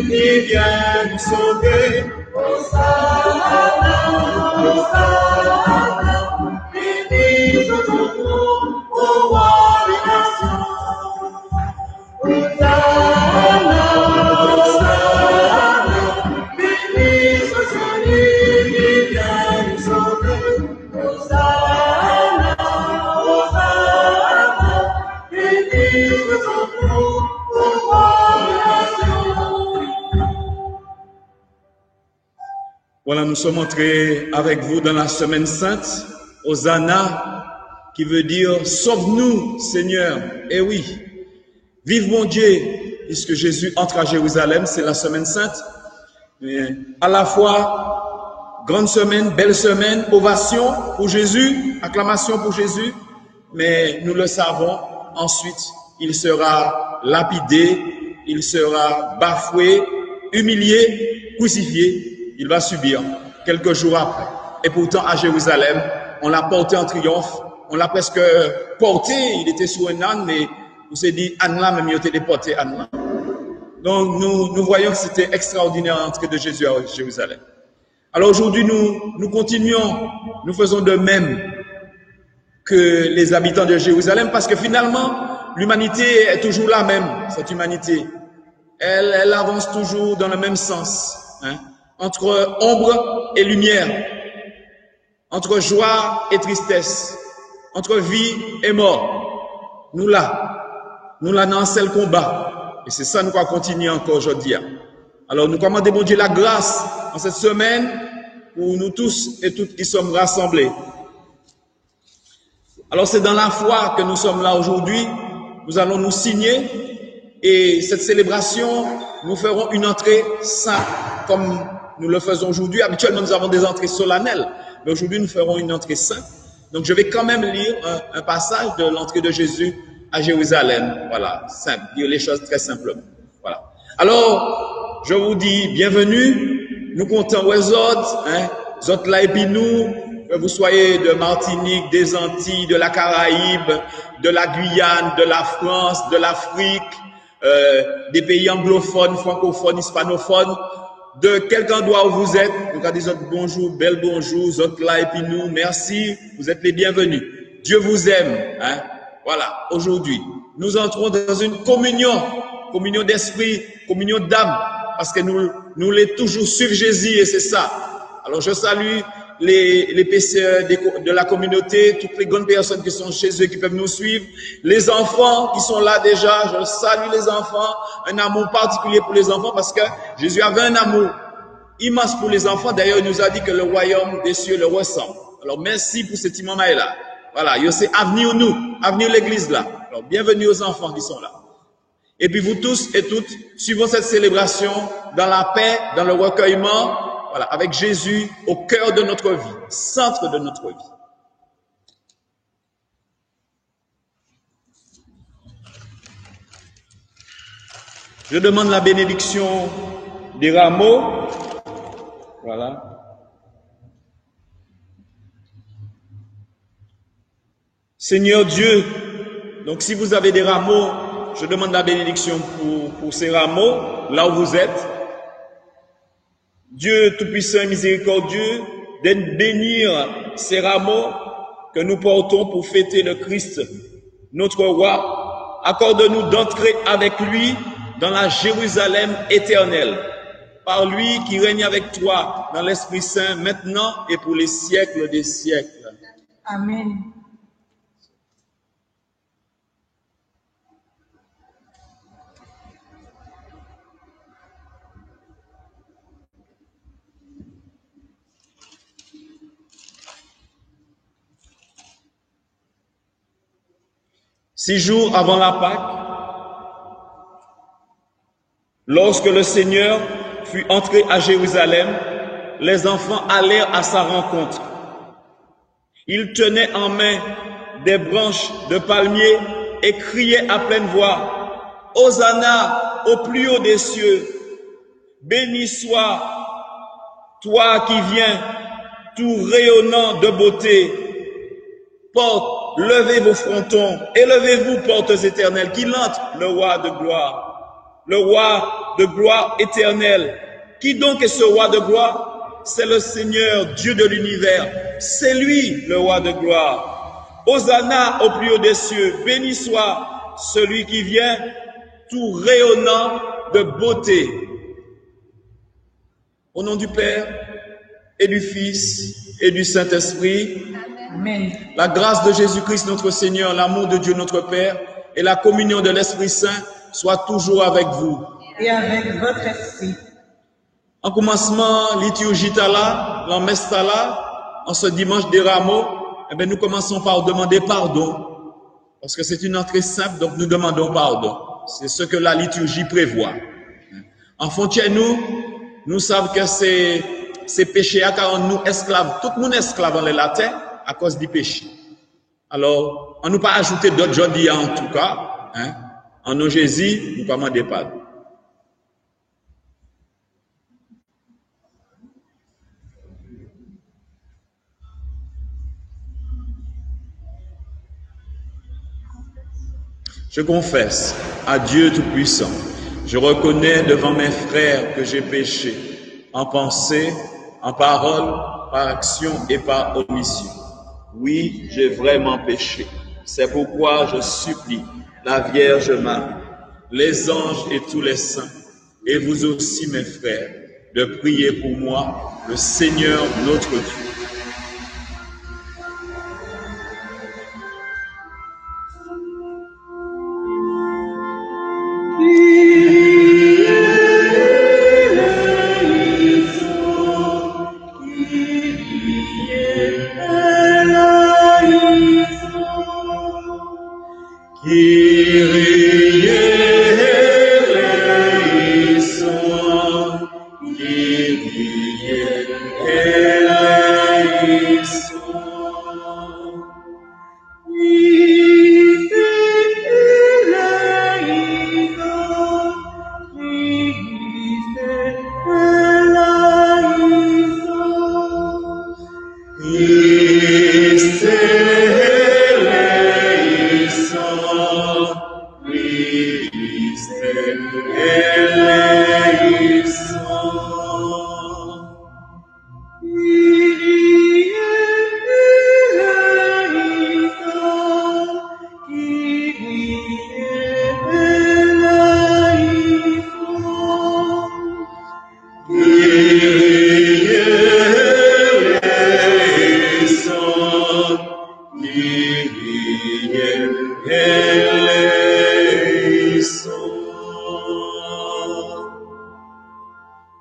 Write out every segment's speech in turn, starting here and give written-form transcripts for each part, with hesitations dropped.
qui vient nous sauver. Hosanna, Hosanna, béni soit ton nom, ô roi des nations. Hosanna, Hosanna, béni soit celui qui vient nous sauver. Hosanna, Hosanna, béni soit ton nom, ô roi des nations. Voilà, nous sommes entrés avec vous dans la semaine sainte, Hosanna, qui veut dire « Sauve-nous, Seigneur ». Eh oui, vive mon Dieu, puisque Jésus entre à Jérusalem, c'est la semaine sainte. Mais à la fois, grande semaine, belle semaine, ovation pour Jésus, acclamation pour Jésus, mais nous le savons, ensuite, il sera lapidé, il sera bafoué, humilié, crucifié. Il va subir quelques jours après. Et pourtant, à Jérusalem, on l'a porté en triomphe. On l'a presque porté. Il était sur un âne, mais on s'est dit, âne là, même il était porté âne là. Donc, nous voyons que c'était extraordinaire l'entrée de Jésus à Jérusalem. Alors aujourd'hui, nous continuons. Nous faisons de même que les habitants de Jérusalem, parce que finalement, l'humanité est toujours la même, cette humanité. Elle avance toujours dans le même sens, hein. Entre ombre et lumière, entre joie et tristesse, entre vie et mort. Nous là dans seul combat. Et c'est ça nous allons continuer encore aujourd'hui. Alors nous commandons bon Dieu la grâce en cette semaine pour nous tous et toutes qui sommes rassemblés. Alors c'est dans la foi que nous sommes là aujourd'hui. Nous allons nous signer et cette célébration, nous ferons une entrée sainte comme nous le faisons aujourd'hui. Habituellement, nous avons des entrées solennelles, mais aujourd'hui, nous ferons une entrée sainte. Donc, je vais quand même lire un passage de l'entrée de Jésus à Jérusalem. Voilà, simple, dire les choses très simplement. Voilà. Alors, je vous dis bienvenue. Nous comptons aux autres, autres là et puis nous, que vous soyez de Martinique, des Antilles, de la Caraïbe, de la Guyane, de la France, de l'Afrique, des pays anglophones, francophones, hispanophones. De quel endroit où vous êtes, nous allons dire bonjour, bel bonjour, autres là et puis nous, merci, vous êtes les bienvenus. Dieu vous aime, hein. Voilà, aujourd'hui, nous entrons dans une communion d'esprit, communion d'âme, parce que nous voulons toujours suivre Jésus et c'est ça. Alors je salue les PCE de la communauté, toutes les grandes personnes qui sont chez eux, qui peuvent nous suivre, les enfants qui sont là déjà, je salue les enfants, un amour particulier pour les enfants parce que Jésus avait un amour immense pour les enfants. D'ailleurs, il nous a dit que le royaume des cieux le ressemble. Alors merci pour cet immense là. Voilà, c'est avenir nous, avenir l'église là. Alors bienvenue aux enfants qui sont là. Et puis vous tous et toutes, suivons cette célébration dans la paix, dans le recueillement, voilà, avec Jésus au cœur de notre vie, centre de notre vie. Je demande la bénédiction des rameaux. Voilà. Seigneur Dieu, donc si vous avez des rameaux, je demande la bénédiction pour ces rameaux, là où vous êtes. Dieu Tout-Puissant et Miséricordieux, de bénir ces rameaux que nous portons pour fêter le Christ, notre roi. Accorde-nous d'entrer avec lui dans la Jérusalem éternelle, par lui qui règne avec toi dans l'Esprit Saint, maintenant et pour les siècles des siècles. Amen. Six jours avant la Pâque, lorsque le Seigneur fut entré à Jérusalem, les enfants allèrent à sa rencontre. Ils tenaient en main des branches de palmier et criaient à pleine voix, « Hosanna au plus haut des cieux! Béni soit toi qui viens, tout rayonnant de beauté! Porte, levez vos frontons, élevez-vous, portes éternelles, qu'il entre le roi de gloire, le roi de gloire éternelle. Qui donc est ce roi de gloire? C'est le Seigneur, Dieu de l'univers. C'est lui le roi de gloire. Hosanna au plus haut des cieux. Béni soit celui qui vient, tout rayonnant de beauté. Au nom du Père et du Fils et du Saint-Esprit. Amen. La grâce de Jésus-Christ notre Seigneur, l'amour de Dieu notre Père et la communion de l'Esprit Saint soient toujours avec vous. Et avec votre esprit. En commencement, liturgie tala, la messe tala, en ce dimanche des rameaux, eh bien, nous commençons par demander pardon. Parce que c'est une entrée simple, donc nous demandons pardon. C'est ce que la liturgie prévoit. Enfant chez nous savons que c'est péché car nous esclaves, tout le monde est esclave en les latins à cause du péché. Alors, on ne peut pas ajouter d'autres jeudi en tout cas. Hein? En nom Jésus, nous ne demandons pas pardon. Je confesse à Dieu Tout-Puissant, je reconnais devant mes frères que j'ai péché, en pensée, en parole, par action et par omission. Oui, j'ai vraiment péché. C'est pourquoi je supplie la Vierge Marie, les anges et tous les saints, et vous aussi mes frères, de prier pour moi, le Seigneur notre Dieu.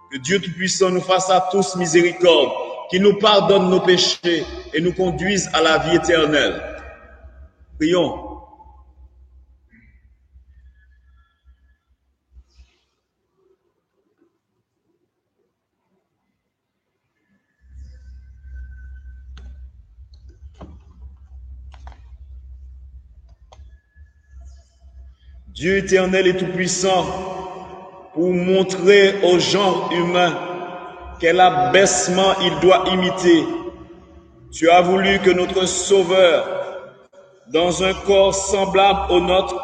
Que Dieu Tout-Puissant nous fasse à tous miséricorde, qu'il nous pardonne nos péchés et nous conduise à la vie éternelle. Prions. Dieu éternel et tout-puissant, pour montrer au genre humain quel abaissement il doit imiter, tu as voulu que notre Sauveur, dans un corps semblable au nôtre,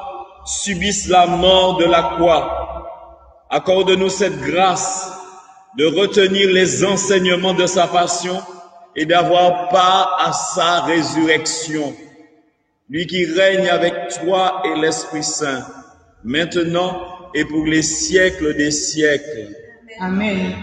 subisse la mort de la croix. Accorde-nous cette grâce de retenir les enseignements de sa passion et d'avoir part à sa résurrection. Lui qui règne avec toi et l'Esprit Saint, maintenant et pour les siècles des siècles. Amen.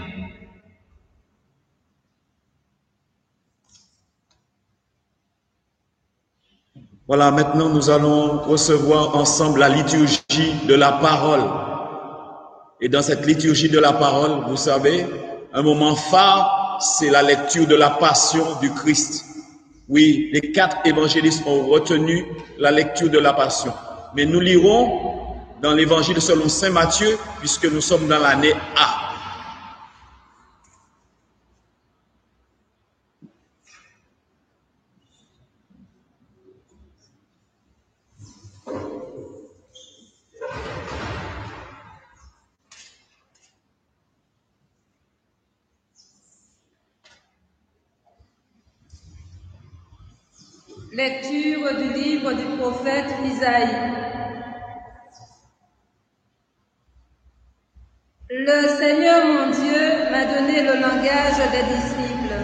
Voilà, maintenant nous allons recevoir ensemble la liturgie de la parole. Et dans cette liturgie de la parole, vous savez, un moment phare, c'est la lecture de la passion du Christ. Oui, les 4 évangélistes ont retenu la lecture de la passion. Mais nous lirons dans l'évangile selon saint Matthieu, puisque nous sommes dans l'année A. Lecture du livre du prophète Isaïe. Le Seigneur mon Dieu m'a donné le langage des disciples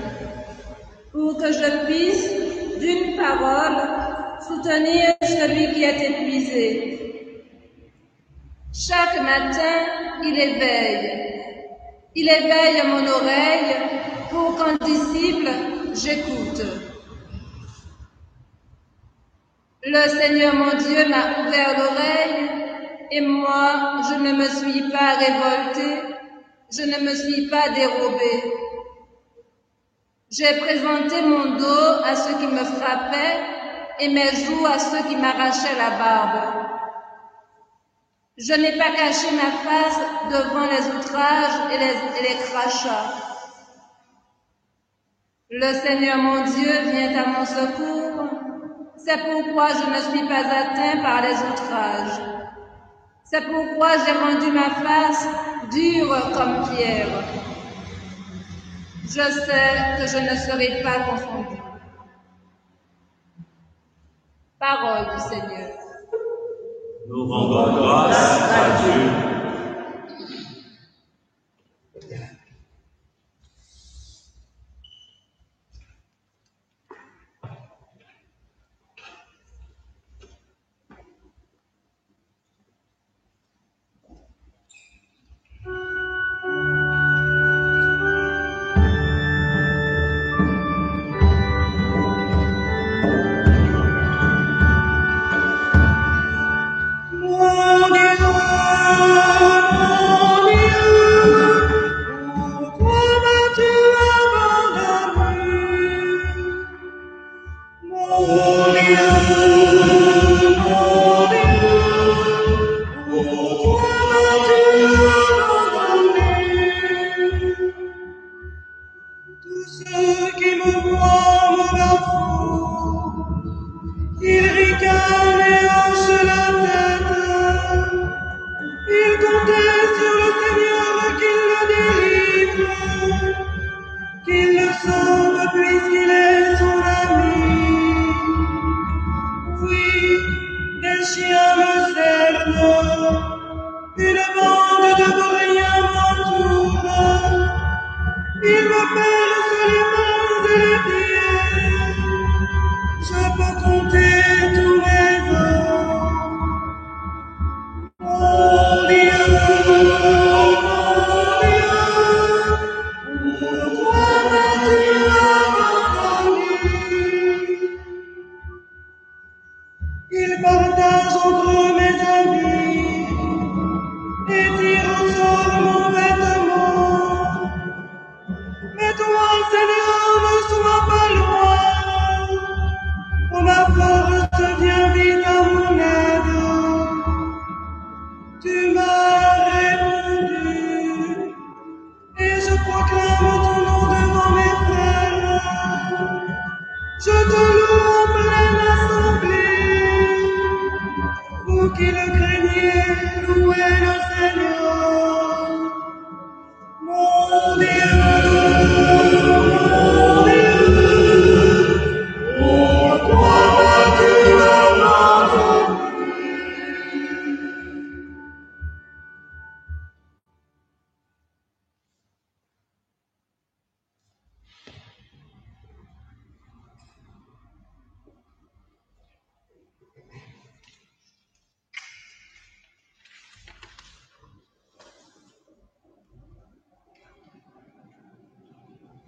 pour que je puisse, d'une parole, soutenir celui qui est épuisé. Chaque matin, il éveille mon oreille pour qu'en disciple, j'écoute. Le Seigneur mon Dieu m'a ouvert l'oreille et moi, je ne me suis pas révoltée, je ne me suis pas dérobée. J'ai présenté mon dos à ceux qui me frappaient et mes joues à ceux qui m'arrachaient la barbe. Je n'ai pas caché ma face devant les outrages et les crachats. Le Seigneur mon Dieu vient à mon secours, c'est pourquoi je ne suis pas atteint par les outrages. C'est pourquoi j'ai rendu ma face dure comme pierre. Je sais que je ne serai pas confondu. Parole du Seigneur. Nous rendons grâce à Dieu.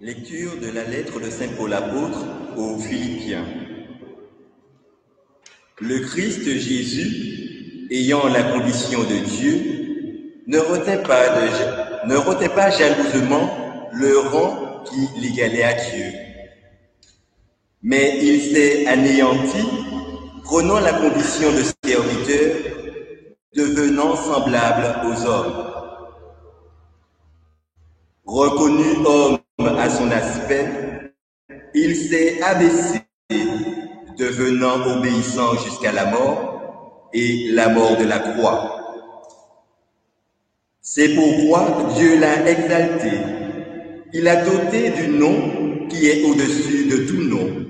Lecture de la lettre de Saint Paul apôtre aux Philippiens. Le Christ Jésus, ayant la condition de Dieu, ne retint pas jalousement le rang qui l'égalait à Dieu. Mais il s'est anéanti, prenant la condition de serviteur, devenant semblable aux hommes. Reconnu homme à son aspect, il s'est abaissé, devenant obéissant jusqu'à la mort et la mort de la croix. C'est pourquoi Dieu l'a exalté. Il l'a doté du nom qui est au-dessus de tout nom,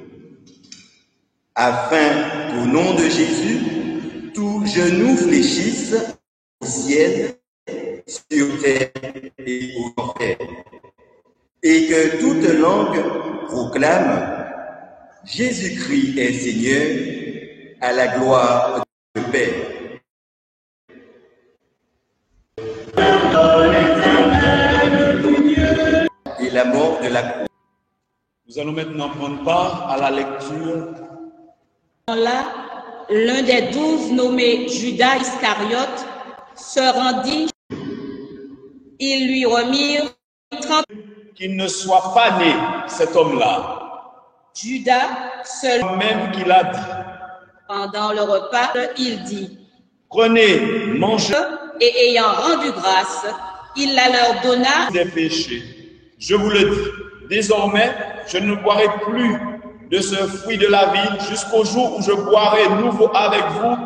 afin qu'au nom de Jésus, tout genou fléchisse au ciel, sur terre et au enfer, et que toute langue proclame Jésus-Christ est Seigneur à la gloire du Père. Et la mort de la croix. Nous allons maintenant prendre part à la lecture. Là, l'un des 12 nommé Judas Iscariote se rendit. Ils lui remirent 30. Qu'il ne soit pas né, cet homme-là. Judas, seul Même qu'il a dit. Pendant le repas, il dit, Prenez, mangez et ayant rendu grâce, il la leur donna des péchés. Je vous le dis, désormais, je ne boirai plus de ce fruit de la vie jusqu'au jour où je boirai nouveau avec vous.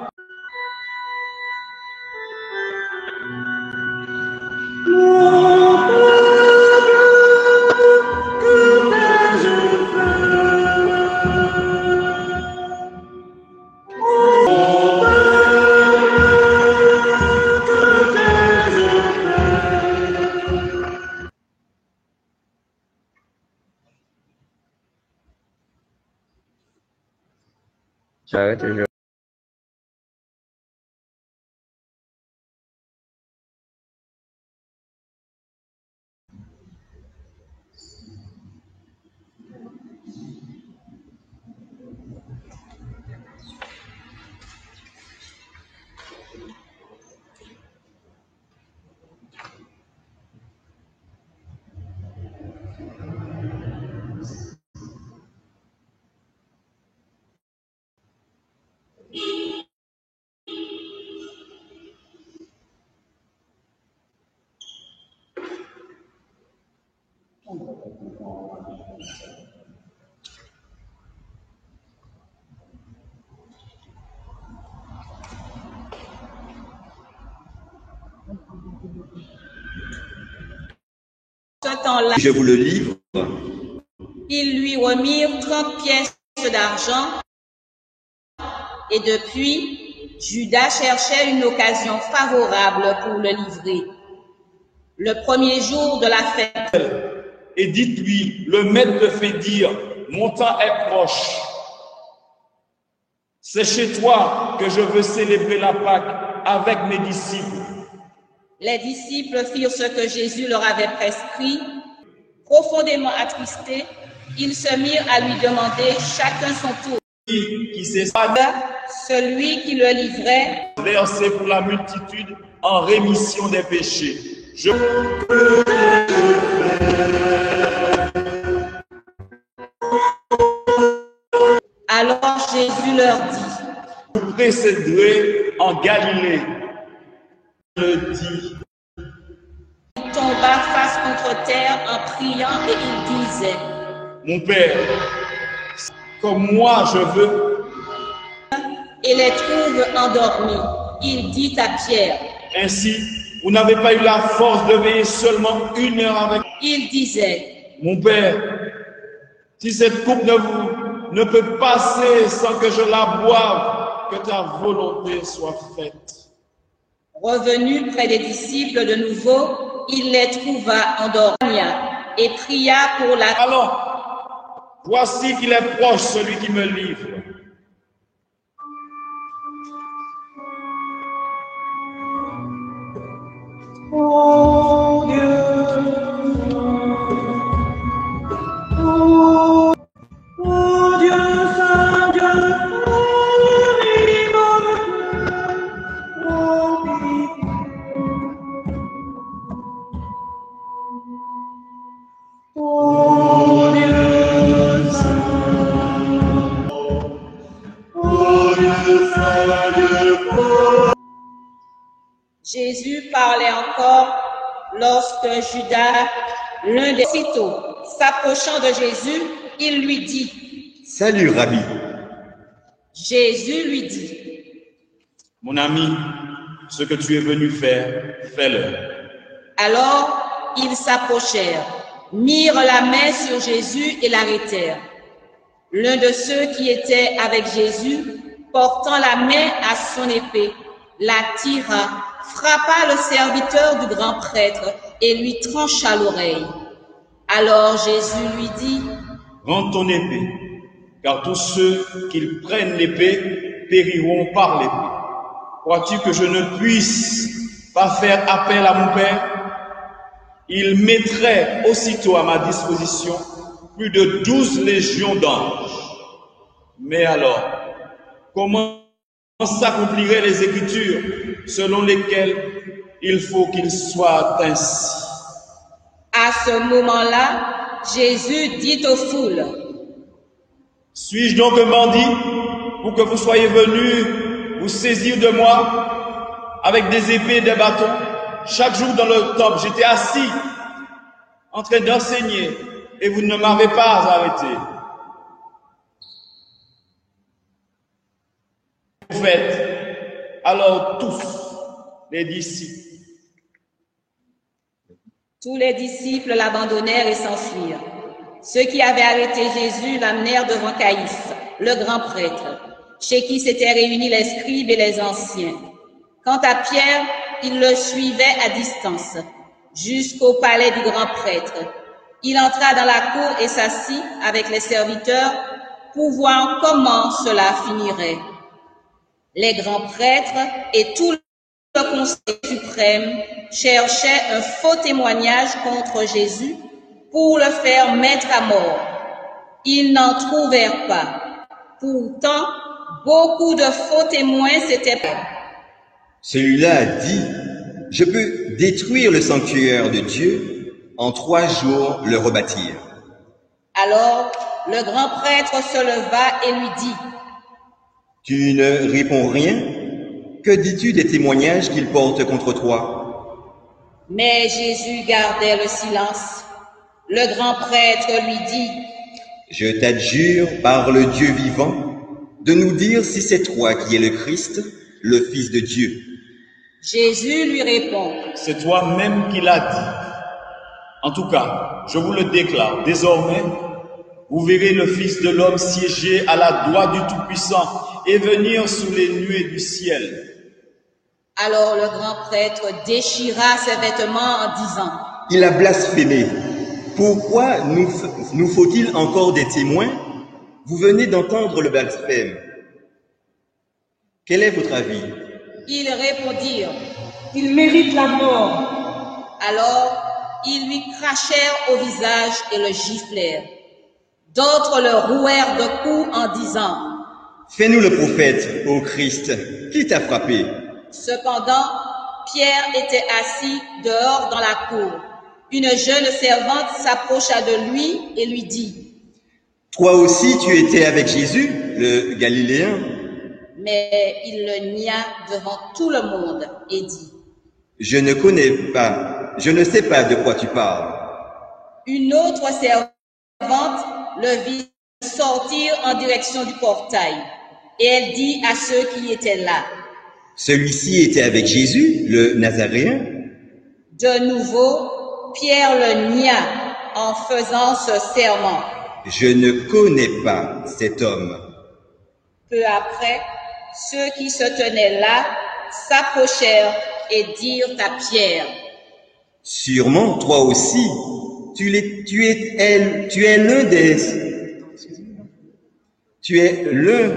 ce temps-là. Je vous le livre. Ils lui remirent 30 pièces d'argent. Et depuis, Judas cherchait une occasion favorable pour le livrer. Le premier jour de la fête. Et dites-lui, le maître te fait dire, mon temps est proche. C'est chez toi que je veux célébrer la Pâque avec mes disciples. Les disciples firent ce que Jésus leur avait prescrit. Profondément attristés, ils se mirent à lui demander chacun son tour. Qui s'est Celui qui le livrait versé pour la multitude en rémission des péchés. Alors Jésus leur dit, vous précéderez en Galilée. Le dit. il tomba face contre terre en priant et il disait, Mon Père, comme moi je veux. Et les trouve endormis. Il dit à Pierre, Ainsi, vous n'avez pas eu la force de veiller seulement 1 heure avec. Il disait, Mon Père, si cette coupe ne peut passer sans que je la boive, que ta volonté soit faite. Revenu près des disciples de nouveau, il les trouva endormis et pria pour la... Allons, voici qu'il est proche celui qui me livre. Oh Dieu, oh Dieu, Saint Dieu, Jésus parlait encore lorsque Judas, l'un des sitôt, s'approchant de Jésus, il lui dit, Salut, Rabbi. Jésus lui dit, Mon ami, ce que tu es venu faire, fais-le. Alors ils s'approchèrent, mirent la main sur Jésus et l'arrêtèrent. L'un de ceux qui étaient avec Jésus, portant la main à son épée, la tira, frappa le serviteur du grand prêtre et lui trancha l'oreille. Alors Jésus lui dit, « Rends ton épée, car tous ceux qui prennent l'épée périront par l'épée. Crois-tu que je ne puisse pas faire appel à mon Père? Il mettrait aussitôt à ma disposition plus de 12 légions d'anges. Mais alors, comment s'accompliraient les Écritures selon lesquelles il faut qu'il soit ainsi? » À ce moment-là, Jésus dit aux foules, « Suis-je donc un bandit pour que vous soyez venus vous saisir de moi avec des épées et des bâtons? Chaque jour dans le temple, j'étais assis en train d'enseigner et vous ne m'avez pas arrêté. Vous faites alors tous les disciples. Tous les disciples l'abandonnèrent et s'enfuirent. Ceux qui avaient arrêté Jésus l'amenèrent devant Caïphe, le grand prêtre, chez qui s'étaient réunis les scribes et les anciens. Quant à Pierre, il le suivait à distance, jusqu'au palais du grand prêtre. Il entra dans la cour et s'assit avec les serviteurs pour voir comment cela finirait. Les grands prêtres et tout le conseil suprême cherchaient un faux témoignage contre Jésus pour le faire mettre à mort. Ils n'en trouvèrent pas. Pourtant, beaucoup de faux témoins s'étaient pris. Celui-là a dit, « Je peux détruire le sanctuaire de Dieu, en 3 jours le rebâtir. » Alors, le grand prêtre se leva et lui dit, « Tu ne réponds rien? Que dis-tu des témoignages qu'il porte contre toi? » Mais Jésus gardait le silence. Le grand prêtre lui dit, « Je t'adjure par le Dieu vivant de nous dire si c'est toi qui es le Christ, le Fils de Dieu. » Jésus lui répond, « C'est toi-même qui l'as dit. En tout cas, je vous le déclare, désormais, vous verrez le Fils de l'homme siéger à la droite du Tout-Puissant et venir sous les nuées du ciel. » Alors le grand prêtre déchira ses vêtements en disant, « Il a blasphémé. Pourquoi nous faut-il encore des témoins? Vous venez d'entendre le blasphème. Quel est votre avis? » Ils répondirent, « Il mérite la mort. » Alors ils lui crachèrent au visage et le giflèrent. D'autres le rouèrent de coups en disant, « Fais-nous le prophète, ô Christ, qui t'a frappé? » Cependant, Pierre était assis dehors dans la cour. Une jeune servante s'approcha de lui et lui dit, « Toi aussi tu étais avec Jésus, le Galiléen. » Mais il le nia devant tout le monde et dit, « Je ne connais pas, je ne sais pas de quoi tu parles. » Une autre servante le vit sortir en direction du portail, et elle dit à ceux qui étaient là, « Celui-ci était avec Jésus, le Nazaréen. » De nouveau, Pierre le nia en faisant ce serment. « Je ne connais pas cet homme. » Peu après, ceux qui se tenaient là s'approchèrent et dirent à Pierre, « Sûrement, toi aussi, tu es l'un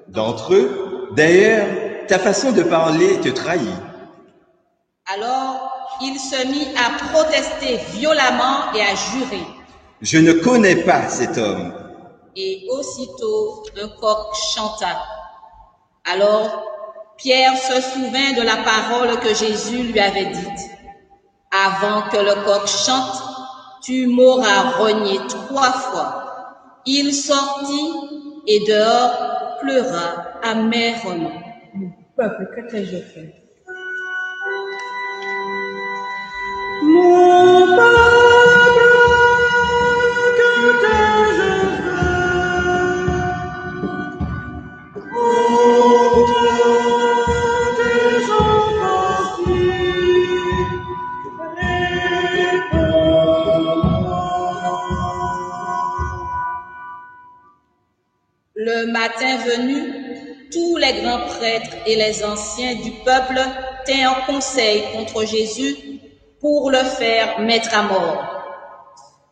d'entre eux. D'ailleurs, ta façon de parler te trahit. » Alors, il se mit à protester violemment et à jurer. « Je ne connais pas cet homme. » Et aussitôt, un coq chanta. Alors, Pierre se souvint de la parole que Jésus lui avait dite. « Avant que le coq chante, tu m'auras renié 3 fois. » Il sortit et dehors pleura amèrement. Mon peuple, que t'ai-je fait? Mon peuple, que t'ai-je fait? Pourquoi tes gens partis? Le matin venu, tous les grands prêtres et les anciens du peuple tinrent conseil contre Jésus pour le faire mettre à mort.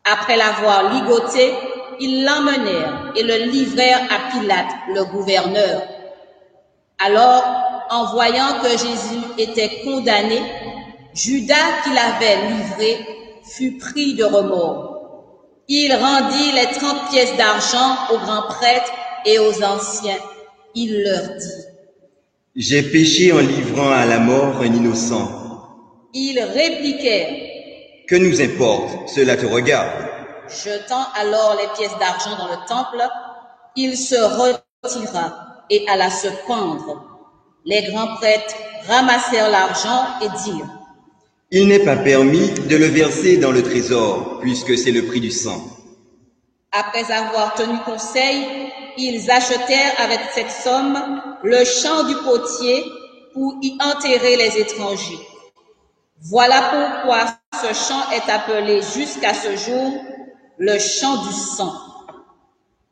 Après l'avoir ligoté, ils l'emmenèrent et le livrèrent à Pilate, le gouverneur. Alors, en voyant que Jésus était condamné, Judas, qui l'avait livré, fut pris de remords. Il rendit les 30 pièces d'argent aux grands prêtres et aux anciens. Il leur dit: « J'ai péché en livrant à la mort un innocent. » Ils répliquèrent: « Que nous importe, cela te regarde. » Jetant alors les pièces d'argent dans le temple, il se retira et alla se pendre. Les grands prêtres ramassèrent l'argent et dirent: « Il n'est pas permis de le verser dans le trésor, puisque c'est le prix du sang. » Après avoir tenu conseil, ils achetèrent avec cette somme le champ du potier pour y enterrer les étrangers. Voilà pourquoi ce champ est appelé jusqu'à ce jour le champ du sang.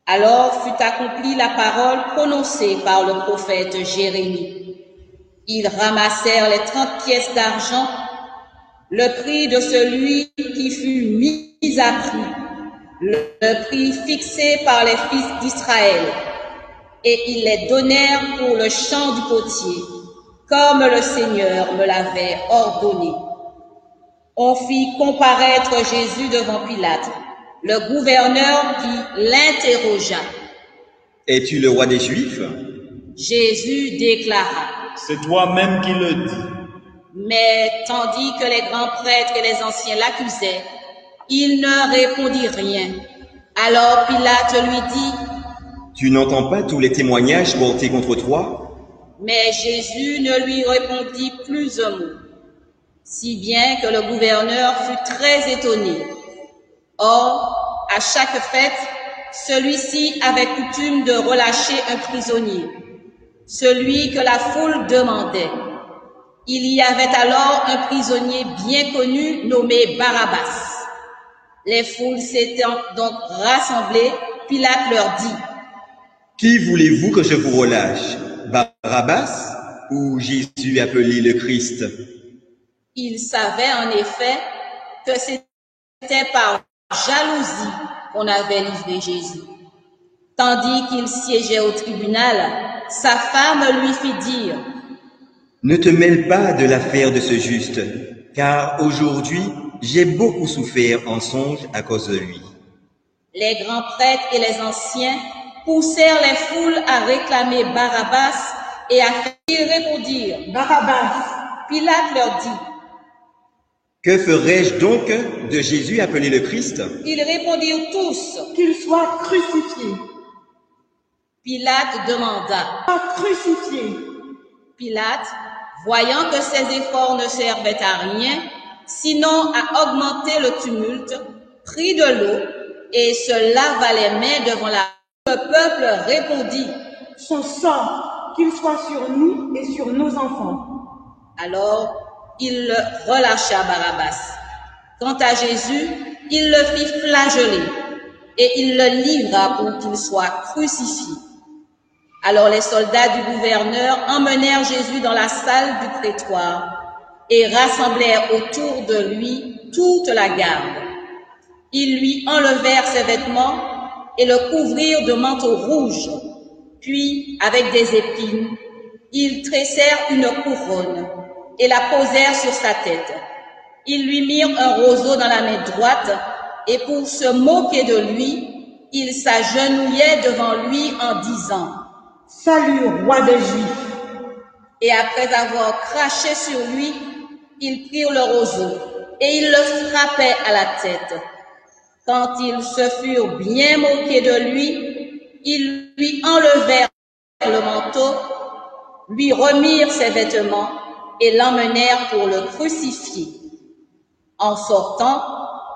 Alors fut accomplie la parole prononcée par le prophète Jérémie. Ils ramassèrent les 30 pièces d'argent, le prix de celui qui fut mis à prix, le prix fixé par les fils d'Israël, et ils les donnèrent pour le champ du potier, comme le Seigneur me l'avait ordonné. On fit comparaître Jésus devant Pilate. Le gouverneur qui l'interrogea: « Es-tu le roi des Juifs ?» Jésus déclara: « C'est toi-même qui le dis. » Mais tandis que les grands prêtres et les anciens l'accusaient, il ne répondit rien. Alors Pilate lui dit: « Tu n'entends pas tous les témoignages portés contre toi ?» Mais Jésus ne lui répondit plus un mot, si bien que le gouverneur fut très étonné. Or, à chaque fête, celui-ci avait coutume de relâcher un prisonnier, celui que la foule demandait. Il y avait alors un prisonnier bien connu nommé Barabbas. Les foules s'étant donc rassemblées, Pilate leur dit: « Qui voulez-vous que je vous relâche, Barabbas ou Jésus appelé le Christ ?» Il savait en effet que c'était par jalousie qu'on avait livré Jésus. Tandis qu'il siégeait au tribunal, sa femme lui fit dire: « Ne te mêle pas de l'affaire de ce juste, car aujourd'hui j'ai beaucoup souffert en songe à cause de lui. » Les grands prêtres et les anciens poussèrent les foules à réclamer Barabbas et à ils répondirent: « Barabbas. » Pilate leur dit: « Que ferai-je donc de Jésus appelé le Christ ?» Ils répondirent tous: « Qu'il soit crucifié. » Pilate demanda: « Crucifié. » Pilate, voyant que ses efforts ne servaient à rien, sinon à augmenter le tumulte, prit de l'eau et se lava les mains devant la foule. Le peuple répondit: « Son sang, qu'il soit sur nous et sur nos enfants. » Alors, il relâcha Barabbas. Quant à Jésus, il le fit flageller et il le livra pour qu'il soit crucifié. Alors les soldats du gouverneur emmenèrent Jésus dans la salle du prétoire et rassemblèrent autour de lui toute la garde. Ils lui enlevèrent ses vêtements et le couvrirent de manteaux rouges. Puis, avec des épines, ils tressèrent une couronne et la posèrent sur sa tête. Ils lui mirent un roseau dans la main droite, et pour se moquer de lui, ils s'agenouillaient devant lui en disant: « Salut, roi des Juifs. » Et après avoir craché sur lui, ils prirent le roseau et ils le frappaient à la tête. Quand ils se furent bien moqués de lui, ils lui enlevèrent le manteau, lui remirent ses vêtements et l'emmenèrent pour le crucifier. En sortant,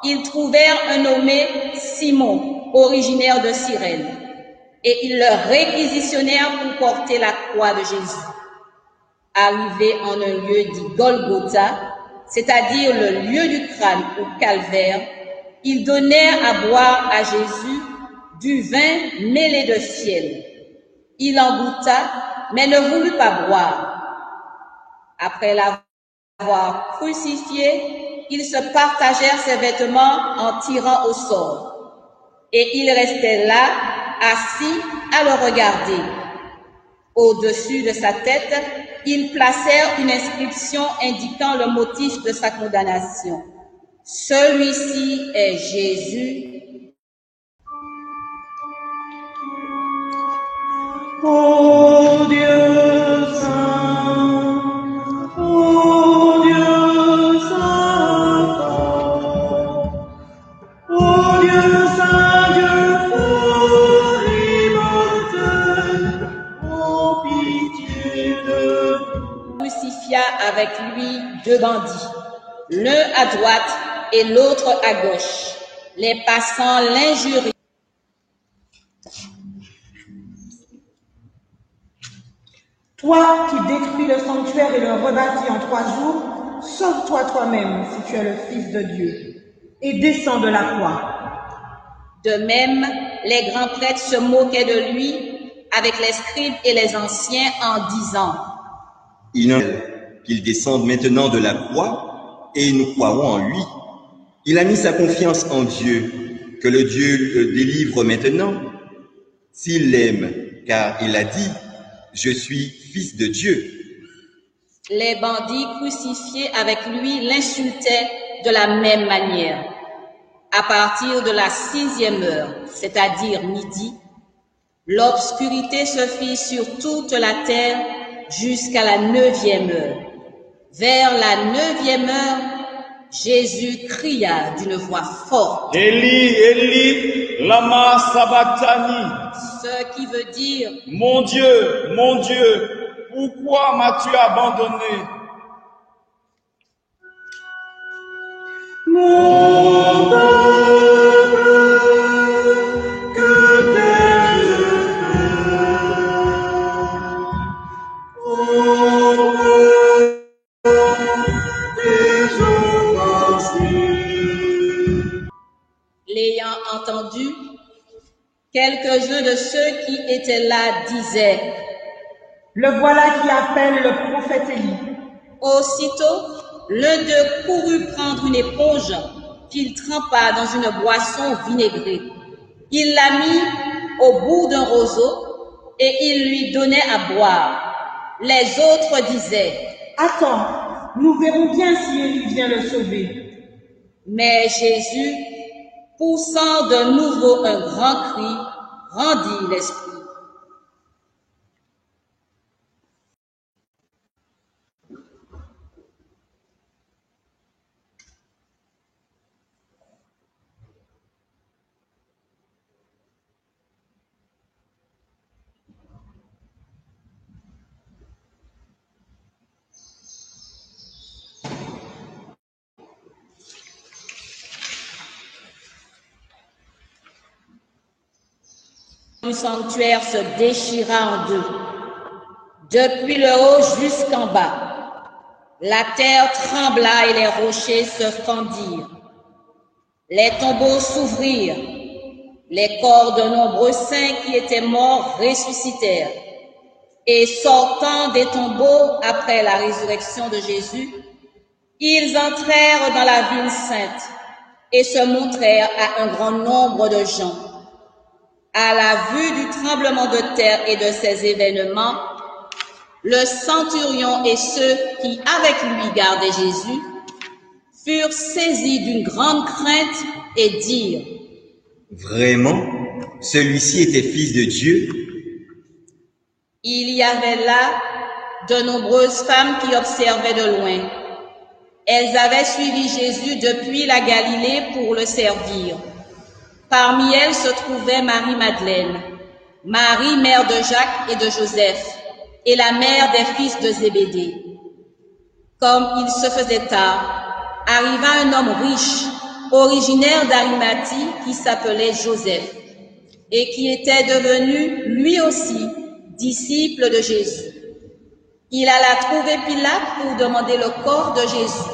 ils trouvèrent un nommé Simon, originaire de Cyrène, et ils le réquisitionnèrent pour porter la croix de Jésus. Arrivés en un lieu dit Golgotha, c'est-à-dire le lieu du crâne ou calvaire, ils donnèrent à boire à Jésus du vin mêlé de fiel. Il en goûta, mais ne voulut pas boire. Après l'avoir crucifié, ils se partagèrent ses vêtements en tirant au sort. Et ils restaient là, assis, à le regarder. Au-dessus de sa tête, ils placèrent une inscription indiquant le motif de sa condamnation. Celui-ci est Jésus. Ô Dieu saint, ô Dieu saint, ô Dieu saint, Dieu fort immortel, ô pitié de nous. Crucifia avec lui 2 bandits, l'un à droite et l'autre à gauche. Les passants l'injuriaient. Toi qui détruis le sanctuaire et le rebâtis en 3 jours, sauve-toi toi-même si tu es le Fils de Dieu, et descends de la croix. De même, les grands prêtres se moquaient de lui avec les scribes et les anciens en disant: Il en est qu'il descende maintenant de la croix et nous croirons en lui. Il a mis sa confiance en Dieu, que le Dieu le délivre maintenant. S'il l'aime, car il a dit: je suis fils de Dieu. Les bandits crucifiés avec lui l'insultaient de la même manière. À partir de la 6e heure, c'est-à-dire midi, l'obscurité se fit sur toute la terre jusqu'à la 9e heure. Vers la 9e heure, Jésus cria d'une voix forte: Eli, Eli, lama sabachthani. Ce qui veut dire: Mon Dieu, pourquoi m'as-tu abandonné? Mon peuple, que t'ai-je fait? L'ayant entendu, quelques-uns de ceux qui étaient là disaient: Le voilà qui appelle le prophète Élie. Aussitôt, l'un d'eux courut prendre une éponge qu'il trempa dans une boisson vinaigrée. Il la mit au bout d'un roseau et il lui donnait à boire. Les autres disaient: Attends, nous verrons bien si Élie vient le sauver. Mais Jésus, poussant de nouveau un grand cri, rendit l'esprit. Le sanctuaire se déchira en deux, depuis le haut jusqu'en bas. La terre trembla et les rochers se fendirent. Les tombeaux s'ouvrirent. Les corps de nombreux saints qui étaient morts ressuscitèrent. Et sortant des tombeaux après la résurrection de Jésus, ils entrèrent dans la ville sainte et se montrèrent à un grand nombre de gens. À la vue du tremblement de terre et de ces événements, le centurion et ceux qui avec lui gardaient Jésus furent saisis d'une grande crainte et dirent: Vraiment, celui-ci était fils de Dieu? Il y avait là de nombreuses femmes qui observaient de loin. Elles avaient suivi Jésus depuis la Galilée pour le servir. Parmi elles se trouvait Marie-Madeleine, Marie, mère de Jacques et de Joseph, et la mère des fils de Zébédée. Comme il se faisait tard, arriva un homme riche, originaire d'Arimathie, qui s'appelait Joseph, et qui était devenu, lui aussi, disciple de Jésus. Il alla trouver Pilate pour demander le corps de Jésus.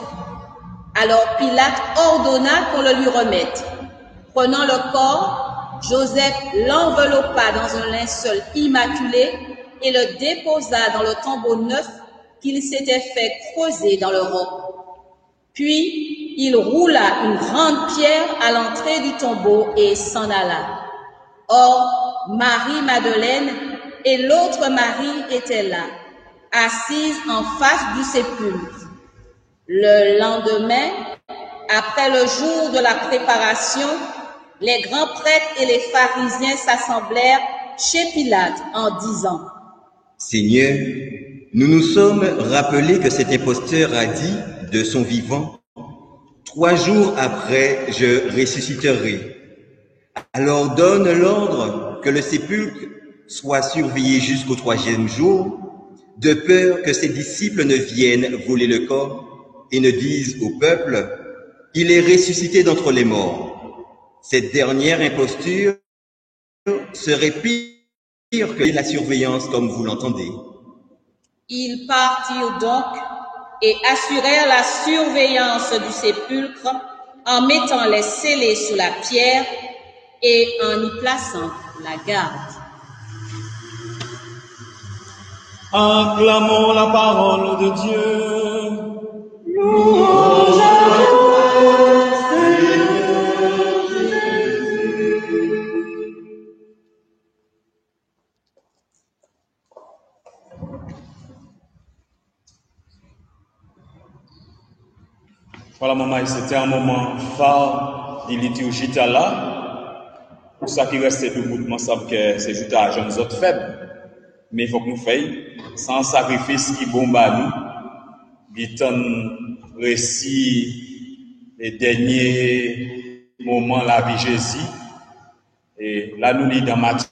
Alors Pilate ordonna qu'on le lui remette. Prenant le corps, Joseph l'enveloppa dans un linceul immaculé et le déposa dans le tombeau neuf qu'il s'était fait creuser dans le roc. Puis il roula une grande pierre à l'entrée du tombeau et s'en alla. Or, Marie-Madeleine et l'autre Marie étaient là, assises en face du sépulcre. Le lendemain, après le jour de la préparation, les grands prêtres et les pharisiens s'assemblèrent chez Pilate en disant: Seigneur, nous nous sommes rappelés que cet imposteur a dit de son vivant, 3 jours après, je ressusciterai. Alors donne l'ordre que le sépulcre soit surveillé jusqu'au 3e jour, de peur que ses disciples ne viennent voler le corps et ne disent au peuple, il est ressuscité d'entre les morts. Cette dernière imposture serait pire que la surveillance comme vous l'entendez. Ils partirent donc et assurèrent la surveillance du sépulcre en mettant les scellés sous la pierre et en y plaçant la garde. Acclamons la parole de Dieu. Louange à toi, Seigneur Jésus. Voilà, maman, c'était un moment phare de liturgie là. Pour ça qui reste debout, je pense que c'est juste à jeunes autres faibles. Mais il faut que nous fassions sans sacrifice qui bombe à nous. Guiton récit les derniers moments de la vie de Jésus. Et là, nous lisons dans Matthieu,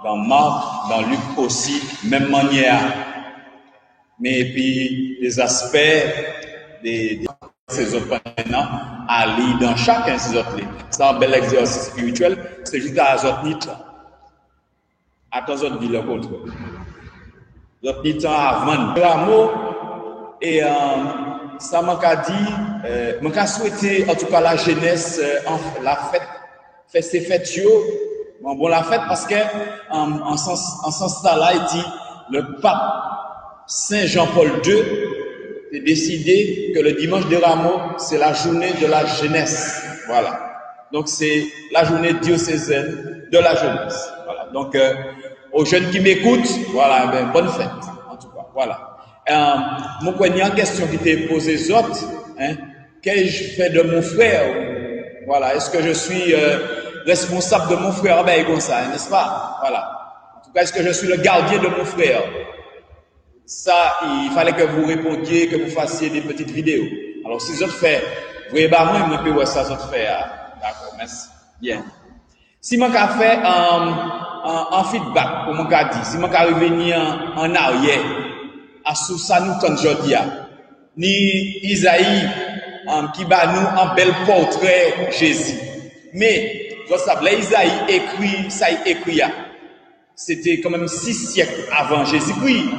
dans Marc, dans Luc aussi, même manière. Mais puis, les aspects de ces autres maintenant, à lire dans chacun de ces autres livres. C'est un bel exercice spirituel, c'est juste à autres nids. Attention de dire le contraire. L'autre nids avant. L'amour, et ça m'a dit, m'a souhaité, en tout cas, la jeunesse, la fête, faire ces fêtes, bon, la fête, parce que, en sens là, il dit, le pape Saint Jean-Paul II a décidé que le dimanche de Rameaux, c'est la journée de la jeunesse. Voilà. Donc, c'est la journée diocésaine de la jeunesse. Voilà. Donc, aux jeunes qui m'écoutent, voilà, ben, bonne fête, en tout cas. Voilà. Mon poignard, question qui t'est posée aux autres, hein, qu'ai-je fait de mon frère? Voilà. Est-ce que je suis responsable de mon frère? Ben, comme ça, n'est-ce pas? Voilà. En tout cas, est-ce que je suis le gardien de mon frère? Ça, il fallait que vous répondiez, que vous fassiez des petites vidéos. Alors, si vous autres faites, vous voyez, bah, moi, je peux ça, vous autres faites. D'accord, merci. Bien. Si je fait un feedback, pour mon cas dit, si je revenir en arrière, à sous ça, nous, quand je dis, ni Isaïe, qui bat nous un bel portrait Jésus. Mais, vous savez, Isaïe écrit, ça écrit, c'était quand même 6 siècles avant Jésus-Christ.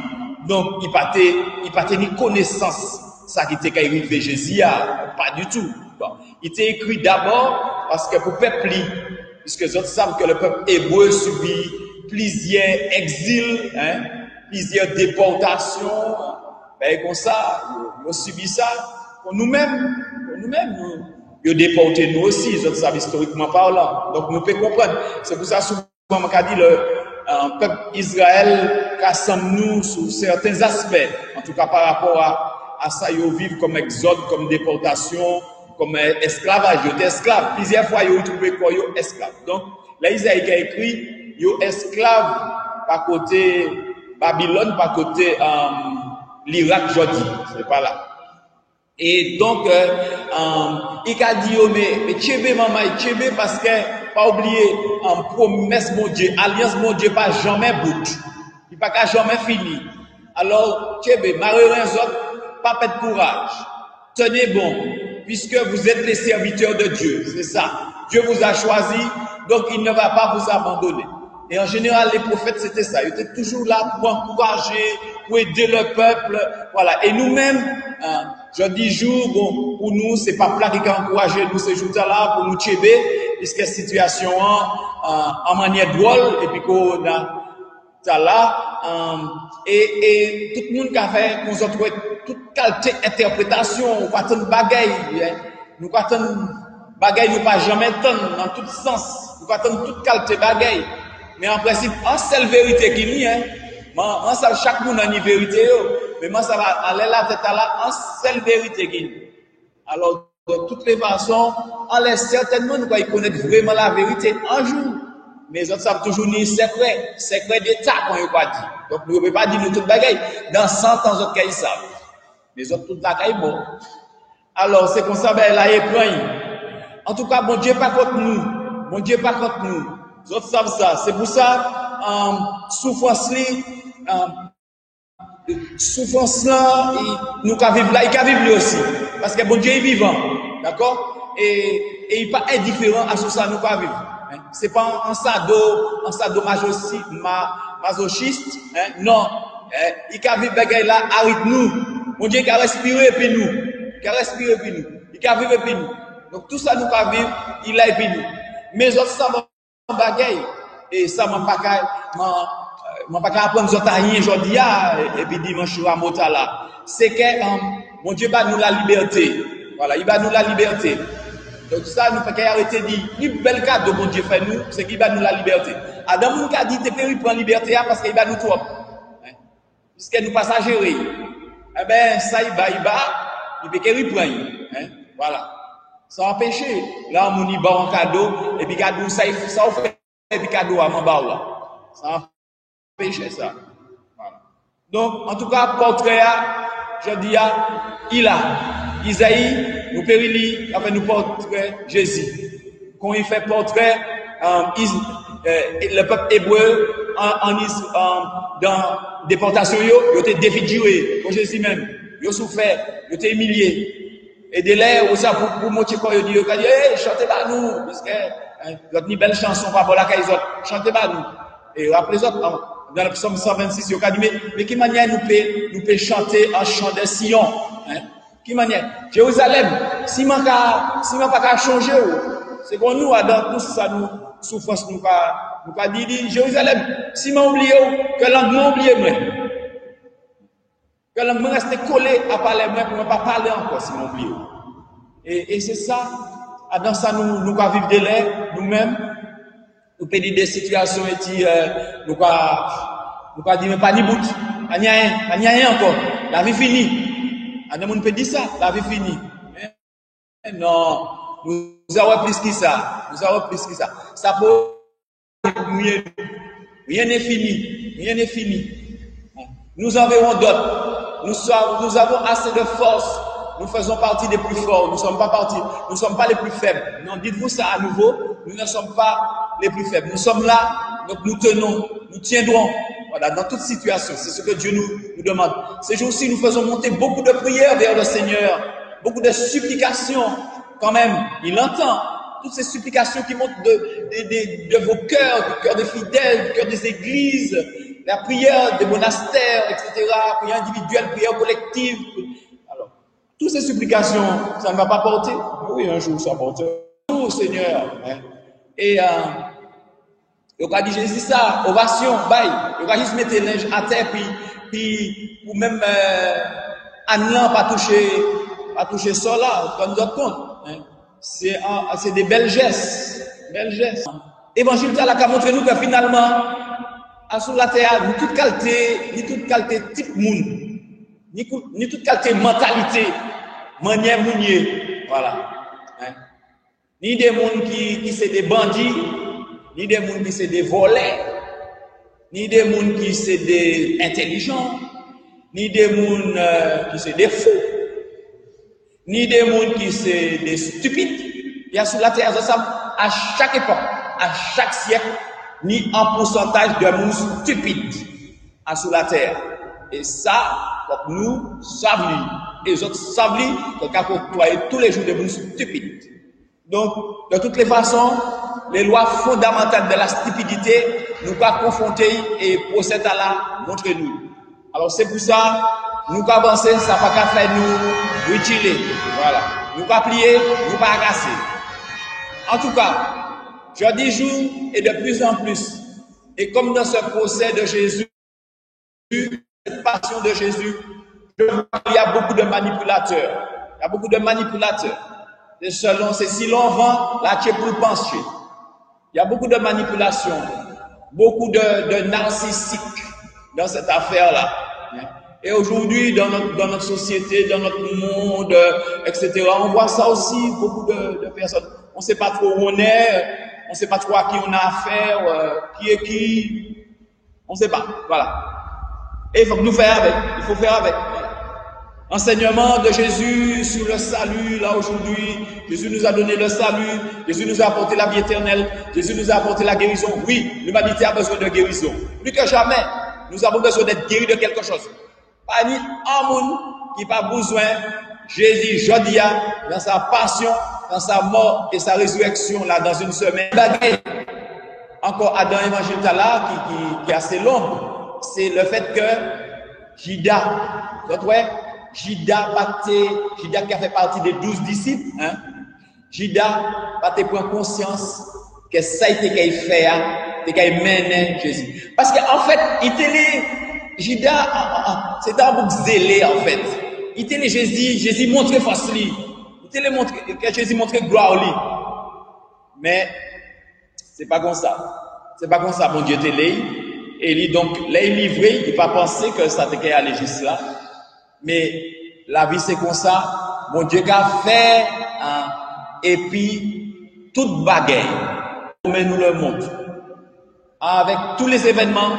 Donc, il n'a pas ni connaissance, ça qui était arrivé Jésus, pas du tout. Bon. Il était écrit d'abord parce que pour le peuple, puisque les autres savent que le peuple hébreu subit plusieurs exils, hein, plusieurs déportations, ben, comme ça, ils ont subi ça. Pour nous-mêmes, ils ont déporté nous aussi, les autres savent historiquement parlant. Donc, nous pouvons comprendre. C'est pour ça, souvent, on a dit le peuple Israël, qu'assemble-nous sur certains aspects, en tout cas par rapport à ça, ils vivent comme exode, comme déportation, comme esclavage, ils étaient esclaves. Plusieurs fois, ils ont trouvé quoi, ils sont esclaves. Donc, là, Isaïe a écrit, ils sont esclaves par côté Babylone, par côté l'Irak, je dis, c'est pas là. Et donc, il a dit, mais tchébé, maman, tchébé, parce que, pas oublier, promesse mon Dieu, alliance mon Dieu, pas jamais bout. Il pas qu'à jamais fini. Alors, tchébé, malheureux autres, pas perdre courage. Tenez bon, puisque vous êtes les serviteurs de Dieu, c'est ça. Dieu vous a choisi, donc il ne va pas vous abandonner. Et en général, les prophètes, c'était ça. Ils étaient toujours là pour encourager, pour aider le peuple. Voilà. Et nous-mêmes, je dis jour, bon, pour nous, c'est pas plat qui a encouragé nous ces jours-là pour nous tchéber, puisque situation en manière drôle, et puis qu'on a ça là, et tout le monde qui a fait, nous avons trouvé toute qualité interprétation, ou pas tant de bagaille, nous pas tant de bagaille, nous pas jamais tant dans tout sens, nous pas tant de toute qualité bagaille, mais en principe, en seule vérité qui n'y est, en seul chaque monde a une vérité, mais moi ça va aller la tête à la, en seule vérité qui n'y est. Alors, de toutes les façons, on laisse certainement nous connaître vraiment la vérité un jour. Mais les autres savent toujours ni secret d'État qu'on n'a pas dit. Donc, nous ne pouvons pas dire nous tout bagaille. Dans 100 ans, les autres, ils savent. Les autres, tout bagaille, bon. Alors, c'est comme ça, ben, là, il est en tout cas, bon Dieu pas contre nous. Bon Dieu pas contre nous. Les autres savent ça. C'est pour ça, souffrance là, nous qu'à vivre là, il qu'à vivre lui aussi. Parce que bon Dieu est vivant. D'accord? Et il n'est pas indifférent à ce que ça nous qu'à vivre. C'est pas un sado masochiste, non. Il qu'à vivre bagaille là, arrête nous. Mon Dieu qu'à respirer et puis nous. Il qu'à vivre et puis nous. Donc tout ça nous qu'à vivre, il a et puis nous. Mais autres ça m'a bagaille. Et ça m'a pas qu'à apprendre nous autres à rien aujourd'hui, et puis dimanche à Mota là. C'est que, mon Dieu va nous la liberté. Voilà, il va nous la liberté. Donc ça, nous ne pouvons pas arrêter de dire, le bel cadeau bon Dieu fait nous, c'est qu'il va nous la liberté. Adam nous a dit, t'es fait, il prend la liberté parce qu'il va nous trop. Puisque nous pas ça gérer. Eh bien, ça, il peut qu'il prenne. Voilà. Sans empêcher. Là, on y bat un cadeau, et puis cadeau, ça fait, et puis cadeau à mon bas là. Sans empêcher ça. Voilà. Donc, en tout cas, portrait, je dis, il a. Isaïe, nous périli, enfin nous portrait Jésus. Quand il fait portrait, le peuple hébreu, dans déportation, il était défiguré, pour Jésus même. Il a souffert, il était humilié. Et de l'air, où ça, pour montrer quoi, il dit, hey, chantez pas nous, parce que, vous avez une belle chanson, par rapport à laquelle ils ont, chantez pas nous. Et rappelez les autres, dans le psaume 126, il a dit, mais qui manière nous peut chanter en chant de Sion, qui manière? Jérusalem, si man pas changer, c'est qu'on nous, dans tout ça, nous, souffrance, nous pas dit, Jérusalem, si man oublie, que langue m'oublie, moi. Que langue me reste collé à parler, moi, pour ne pas parler encore, si man oublie. Et c'est ça, dans ça, nous vivre de l'air, nous-mêmes, nous pédir des situations, et nous pas dire, mais pas ni bout, pas ni rien encore, la vie finie. On peut dire ça, la vie finie. Non, nous avons plus que ça. Ça peut rien n'est fini. Nous en verrons d'autres. Nous avons assez de force. Nous faisons partie des plus forts. Nous ne sommes pas les plus faibles. Non, dites-vous ça à nouveau. Nous ne sommes pas les plus faibles. Nous sommes là, donc nous tenons, nous tiendrons. Voilà, dans toute situation, c'est ce que Dieu nous demande. Ces jours-ci, nous faisons monter beaucoup de prières vers le Seigneur, beaucoup de supplications. Quand même, il entend toutes ces supplications qui montent de vos cœurs, du cœur des fidèles, du cœur des églises, la prière des monastères, etc., prière individuelle, prière collective. Alors, toutes ces supplications, ça ne va pas porter. Oui, un jour, ça portera. Oh Seigneur. Et il va dire Jésus ça, ovation, bye. Il va juste mettre les linges à terre, puis ou même Anne pas toucher ça là, comme nous autres compte. C'est des belles gestes. Évangile là qui montre nous que finalement, sur la terre, ni toute qualité type monde, ni toute qualité mentalité, manière mounier, voilà. Ni des mondes qui c'est des bandits, ni des mondes qui c'est des volets, ni des mondes qui c'est des intelligents, ni des mondes qui c'est des faux, ni des mondes qui c'est des stupides. Il y a sur la terre, ça, à chaque époque, à chaque siècle, ni un pourcentage de monde stupides sur la terre. Et ça, nous savons, et les autres savent qu'on a côtoyé tous les jours des monde stupides. Donc, de toutes les façons, les lois fondamentales de la stupidité nous pas confronter et procèdent à la montrer nous. Alors c'est pour ça, nous pas avancer, ça pas qu'à faire nous retirer. Voilà. Nous pas plier, nous pas agacer. En tout cas, je dis jour et de plus en plus, Et comme dans ce procès de Jésus, cette passion de Jésus, il y a beaucoup de manipulateurs. Il y a beaucoup de manipulateurs. C'est si l'on vend, là tu es pour pencher. Il y a beaucoup de manipulations, beaucoup de narcissiques dans cette affaire-là. Et aujourd'hui, dans notre société, dans notre monde, etc., on voit ça aussi, beaucoup de personnes. On ne sait pas trop où on est, on ne sait pas trop à qui on a affaire, qui est qui. On ne sait pas. Voilà. Et il faut que nous fassions avec. Il faut faire avec. Voilà. Enseignement de Jésus sur le salut, là aujourd'hui. Jésus nous a donné le salut. Jésus nous a apporté la vie éternelle. Jésus nous a apporté la guérison. Oui, l'humanité a besoin de guérison. Plus que jamais, nous avons besoin d'être guéris de quelque chose. Pas ni un monde qui n'a pas besoin. Jésus, Jodia, dans sa passion, dans sa mort et sa résurrection, là, dans une semaine. Encore Adam Évangile là, qui est assez long. C'est le fait que Judas, Judas qui a fait partie des 12 disciples, hein, Judas va te prendre conscience que ça a été qu'il fait, qu'il a mené Jésus. Parce qu'en fait, Judas, c'était un bouc zélé, en fait. Il était Jésus montrait force lui. Il était montré que Jésus montrait gloire lui. Mais, c'est pas comme ça. C'est pas comme ça, mon Dieu te l'est. Et lui, donc, là, il livré, il pas pensé que ça te qu'à aller juste là. Mais, la vie, c'est comme ça. Mon Dieu qu'a fait, hein, et puis, toute bagaille. Mais nous le montre. Avec tous les événements,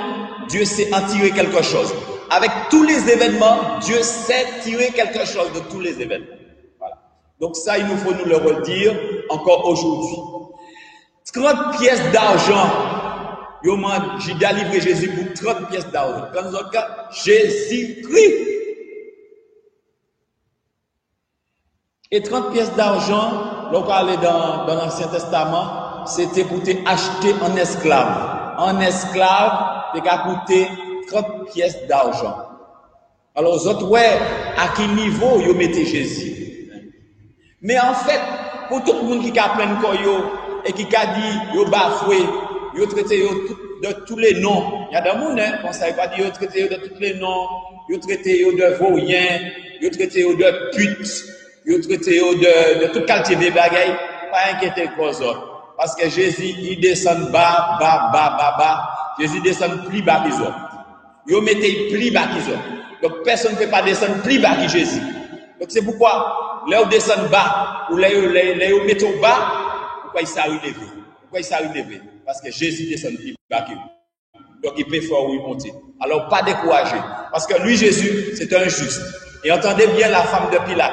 Dieu sait en tirer quelque chose. Avec tous les événements, Dieu sait tirer quelque chose de tous les événements. Voilà. Donc ça, il nous faut nous le redire encore aujourd'hui. 30 pièces d'argent. Judas livré Jésus pour 30 pièces d'argent. Dans notre cas, Jésus-Christ. Et 30 pièces d'argent, l'on parlait dans l'Ancien Testament, c'était pour t'acheter en esclave. En esclave, t'as coûté 30 pièces d'argent. Alors, aux autres, ouais, à quel niveau vous mettez Jésus? Mais en fait, pour tout le monde qui a plein de koyo et qui a dit, vous bafoué, vous traitez de tous les noms. Il y a des gens, hein, on ne savait pas dire, vous traitez de tous les noms, vous traitez de vauriens, vous traitez de putes, vous traitez de toute qualité de bagaille. Pas inquiéter les autres. Parce que Jésus, il descend bas. Jésus descend plus bas qu'ils ont. Ils mettez plus bas qu'ils ont. Donc personne ne peut pas descendre plus bas que Jésus. Donc c'est pourquoi, là où descend bas, ou là où mettez bas, pourquoi il s'est relevé? Pourquoi il s'est relevé? Parce que Jésus descend plus bas que vous. Donc il peut faire où il monte. Alors pas décourager. Parce que lui, Jésus, c'est un juste. Et entendez bien la femme de Pilate,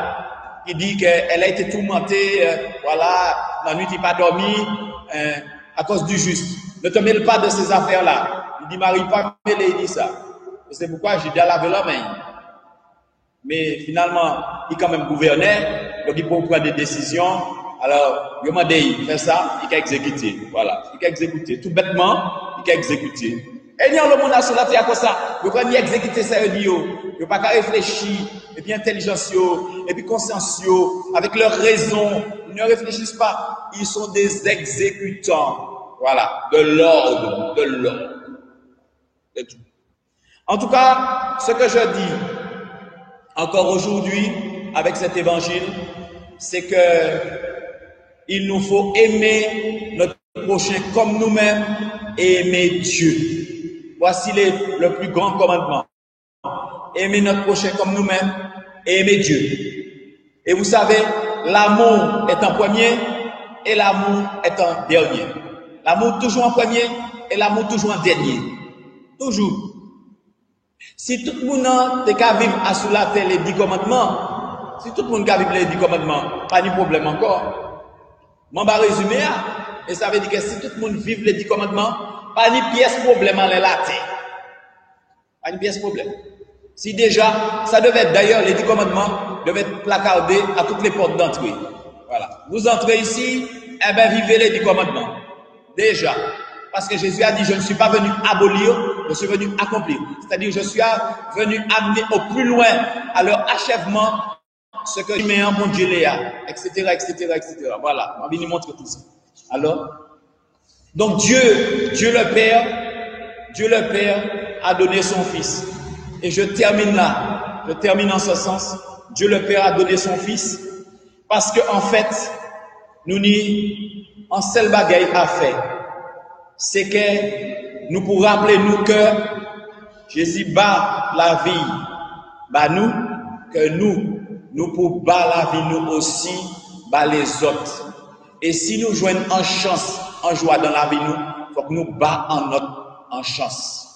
qui dit qu'elle a été tourmentée, voilà, la nuit il n'a pas dormi, à cause du juste. Ne te mêle pas de ces affaires-là. Il dit, Marie, pas mêler, il dit ça. C'est pourquoi Judas lavé la main. Mais finalement, il est quand même gouverneur, donc il peut prendre des décisions. Alors, il m'a dit, il fait ça, il a exécuté. Voilà, il a exécuté. Tout bêtement, il a exécuté. Et il y a le monde sur la terre comme ça. Il va exécuter ça, il ne pas réfléchir, et puis intelligence, et puis conscience, avec leur raison. Ils ne réfléchissent pas. Ils sont des exécutants. Voilà, de l'ordre. De tout. En tout cas, ce que je dis encore aujourd'hui avec cet évangile, c'est que il nous faut aimer notre prochain comme nous-mêmes et aimer Dieu. Voici le plus grand commandement. Aimer notre prochain comme nous-mêmes et aimer Dieu. Et vous savez, l'amour est en premier et l'amour est en dernier. L'amour toujours en premier et l'amour toujours en dernier. Toujours. Si tout le monde est qu'à vivre à sous la terre les 10 commandements, si tout le monde est qu'à vivre les 10 commandements, pas de problème encore. M'en va résumer, et ça veut dire que si tout le monde vive les 10 commandements, pas de pièce problème en la terre. Pas de pièce problème. Si déjà, ça devait être d'ailleurs, les 10 commandements devaient être placardés à toutes les portes d'entrée. Voilà. Vous entrez ici, eh bien, vivez les 10 commandements. Déjà. Parce que Jésus a dit, je ne suis pas venu abolir, je suis venu accomplir. C'est-à-dire, je suis venu amener au plus loin, à leur achèvement, ce que met en mon Dieu Léa, etc., etc., etc. Voilà. On va venir montrer tout ça. Alors, donc Dieu le Père Dieu le Père a donné son Fils. Et je termine là, je termine en ce sens. Dieu le Père a donné son Fils parce que en fait, nous n'y en seul bagaille à faire. C'est que nous pour rappeler nous que Jésus bat la vie, bah nous, que nous pour bat la vie nous aussi, bat les autres. Et si nous joignons en chance, en joie dans la vie nous, faut que nous bat en chance.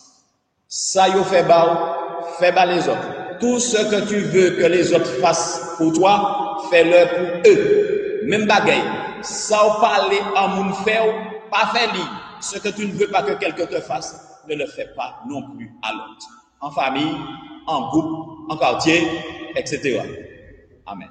Ça y fait bas les autres. Tout ce que tu veux que les autres fassent pour toi, fais-le pour eux. Même bagaille. Ça ou parler à mon faire, pas faire lui. Ce que tu ne veux pas que quelqu'un te fasse, ne le fais pas non plus à l'autre. En famille, en groupe, en quartier, etc. Amen.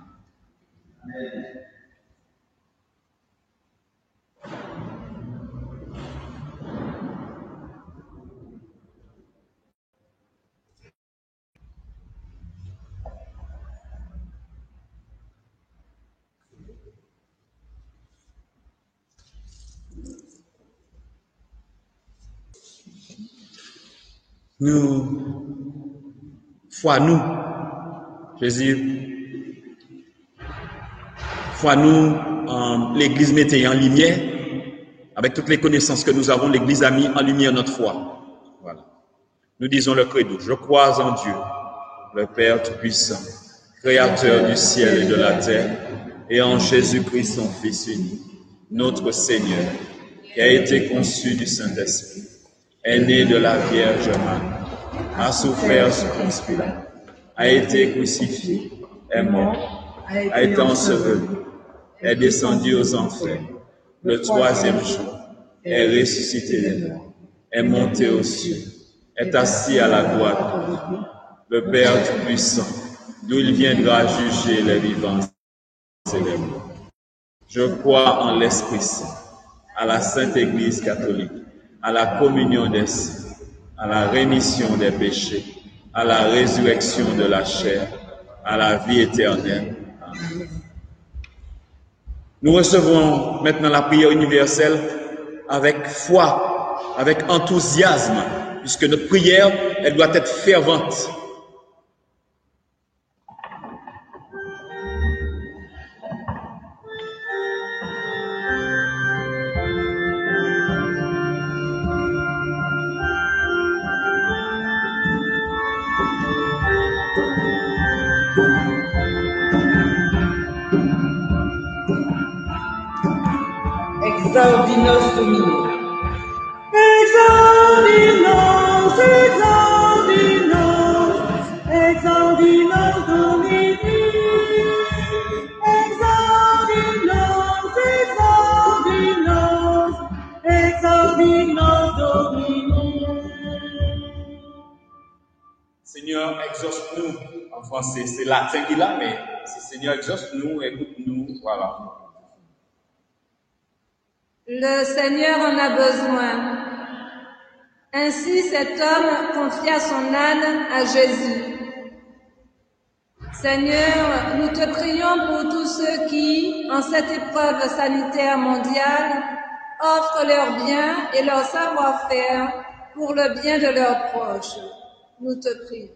L'Église mettait en lumière, avec toutes les connaissances que nous avons, l'Église a mis en lumière notre foi. Voilà. Nous disons le credo. Je crois en Dieu, le Père Tout-Puissant, Créateur du ciel et de la terre, et en Jésus-Christ, son Fils unique, notre Seigneur, qui a été conçu du Saint-Esprit, est né de la Vierge Marie, a souffert sous Ponce Pilate, a été crucifié, est mort, a été enseveli, est descendu aux enfers, le troisième jour, est ressuscité des morts, est monté aux cieux, est assis à la droite, le Père Tout-Puissant, d'où il viendra juger les vivants et les morts. Je crois en l'Esprit Saint, à la Sainte Église catholique, à la communion des saints, à la rémission des péchés, à la résurrection de la chair, à la vie éternelle. Amen. Nous recevons maintenant la prière universelle avec foi, avec enthousiasme, puisque notre prière, elle doit être fervente. Exaudinos Domine. Exaudinos, exaudinos, exaudinos Domine. Exaudinos, exaudinos, exaudinos Domine. Seigneur, exauce-nous. En français, c'est latin qu'il a, mais Seigneur, exauce-nous, écoute-nous, voilà. Le Seigneur en a besoin. Ainsi cet homme confia son âne à Jésus. Seigneur, nous te prions pour tous ceux qui, en cette épreuve sanitaire mondiale, offrent leurs biens et leur savoir-faire pour le bien de leurs proches. Nous te prions.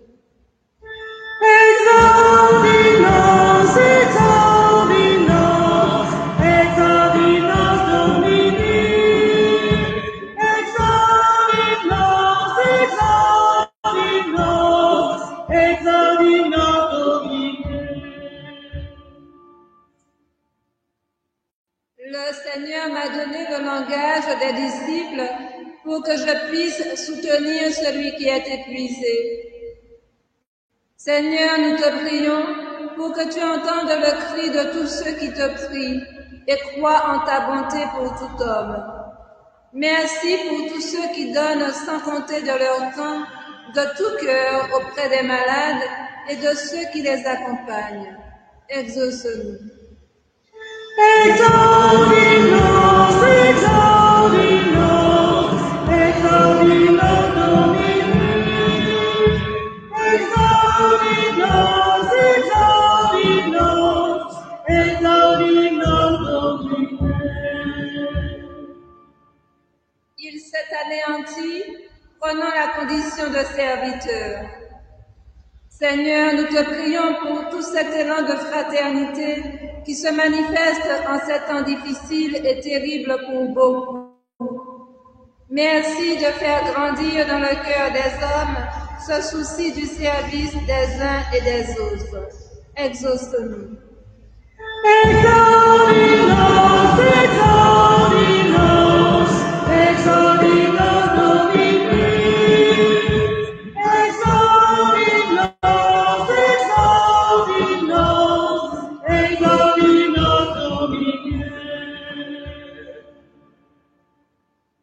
Exaudinos, exaudinos, exaudinos Domine. Exaudinos, exaudinos, exaudinos Domine. Le Seigneur m'a donné le langage des disciples pour que je puisse soutenir celui qui est épuisé. Seigneur, nous te prions pour que tu entendes le cri de tous ceux qui te prient et croient en ta bonté pour tout homme. Merci pour tous ceux qui donnent sans compter de leur temps, de tout cœur auprès des malades et de ceux qui les accompagnent. Exauce-nous. Exaudinos, exaudinos, exaudinos Domine. Exaudinos, exaudinos, exaudinos Domine. Il s'est anéanti prenant la condition de serviteur. Seigneur, nous te prions pour tout cet élan de fraternité qui se manifeste en ces temps difficiles et terribles pour beaucoup. Merci de faire grandir dans le cœur des hommes ce souci du service des uns et des autres. Exauce-nous. Exauce-nous, exauce-nous, exauce-nous, Domine. Exauce-nous, exauce-nous, exauce-nous, Domine.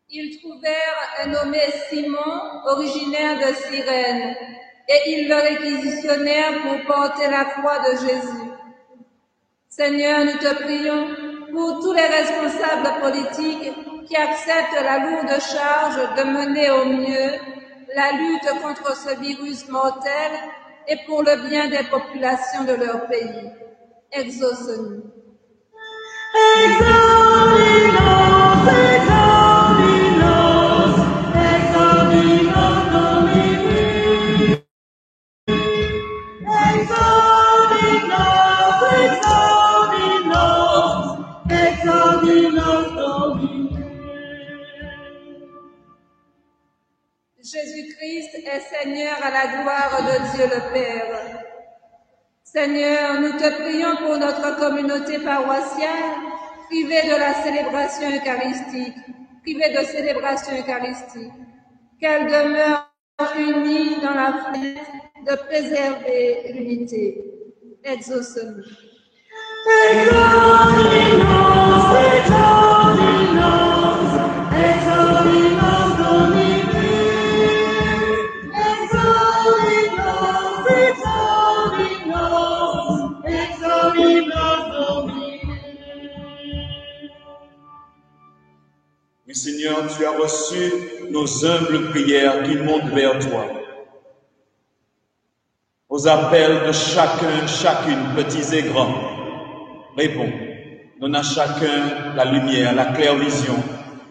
Ils trouvèrent un nommé Simon, originaire de Cyrène, et ils le réquisitionnèrent pour porter la croix de Jésus. Seigneur, nous te prions pour tous les responsables politiques qui acceptent la lourde charge de mener au mieux la lutte contre ce virus mortel et pour le bien des populations de leur pays. Exauce-nous. Exauce-nous, exauce-nous, exauce-nous, Domine. Jésus-Christ est Seigneur à la gloire de Dieu le Père. Seigneur, nous te prions pour notre communauté paroissiale, privée de la célébration eucharistique, qu'elle demeure unie dans la foi de préserver l'unité. Exauce-nous. Oui, Seigneur, tu as reçu nos humbles prières qui montent vers toi. Aux appels de chacun, chacune, petits et grands, réponds. Donne à chacun la lumière, la claire vision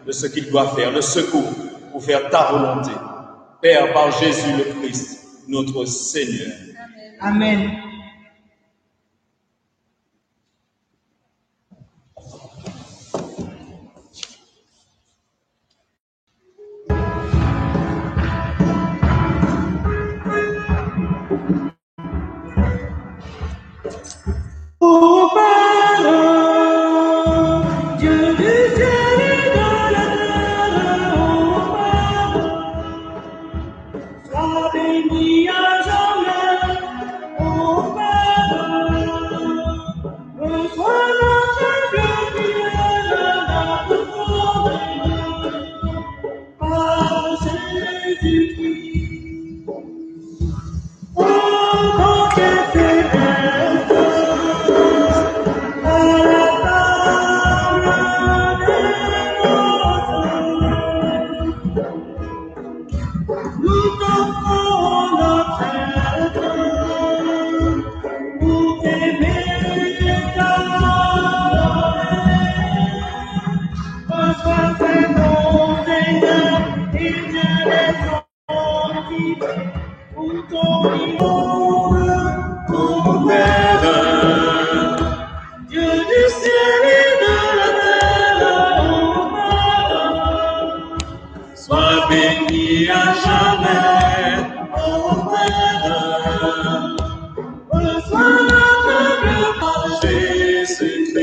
de ce qu'il doit faire, le secours pour faire ta volonté. Père, par Jésus le Christ, notre Seigneur. Amen. Ô Père, Dieu du ciel et de la terre, ô Père, sois béni à jamais, ô Père, reçois notre prière, notre prière, par Jésus-Christ. Ô mon Dieu céleste, Dieu du ciel et de la terre, sois béni à jamais, ô Père, reçois notre gloire, Jésus-Christ.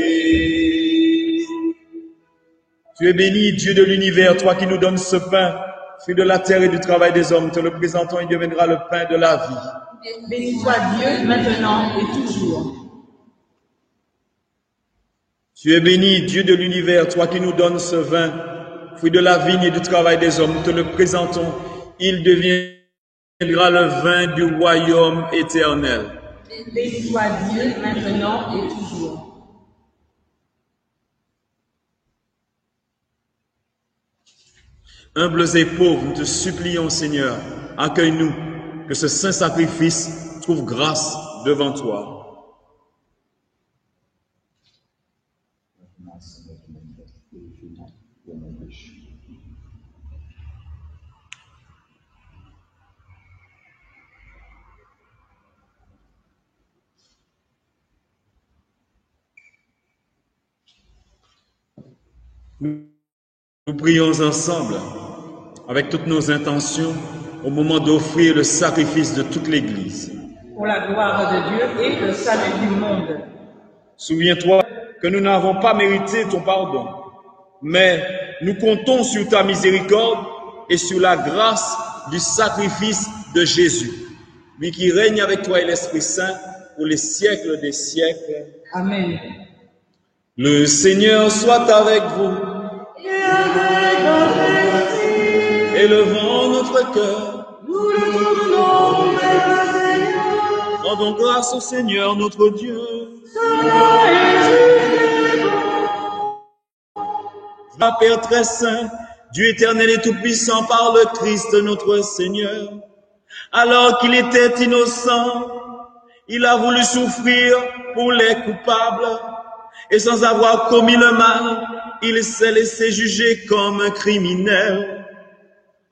Tu es béni, Dieu de l'univers, toi qui nous donnes ce pain, fruit de la terre et du travail des hommes. Te le présentons, il deviendra le pain de la vie. Béni soit Dieu, maintenant et toujours. Tu es béni, Dieu de l'univers, toi qui nous donnes ce vin, fruit de la vigne et du travail des hommes. Nous te le présentons, il deviendra le vin du royaume éternel. Béni soit Dieu, maintenant et toujours. Humbles et pauvres, nous te supplions, Seigneur, accueille-nous, que ce saint sacrifice trouve grâce devant toi. Nous prions ensemble, avec toutes nos intentions, au moment d'offrir le sacrifice de toute l'Église. Pour la gloire de Dieu et le salut du monde. Souviens-toi que nous n'avons pas mérité ton pardon, mais nous comptons sur ta miséricorde et sur la grâce du sacrifice de Jésus, lui qui règne avec toi et l'Esprit Saint pour les siècles des siècles. Amen. Le Seigneur soit avec vous. Et avec votre esprit, Élevons notre cœur. nous le tournons vers le Seigneur. Rendons grâce au Seigneur notre Dieu. Cela est juste et bon. Père très saint, Dieu éternel et tout-puissant par le Christ notre Seigneur, alors qu'il était innocent, il a voulu souffrir pour les coupables, et sans avoir commis le mal, il s'est laissé juger comme un criminel.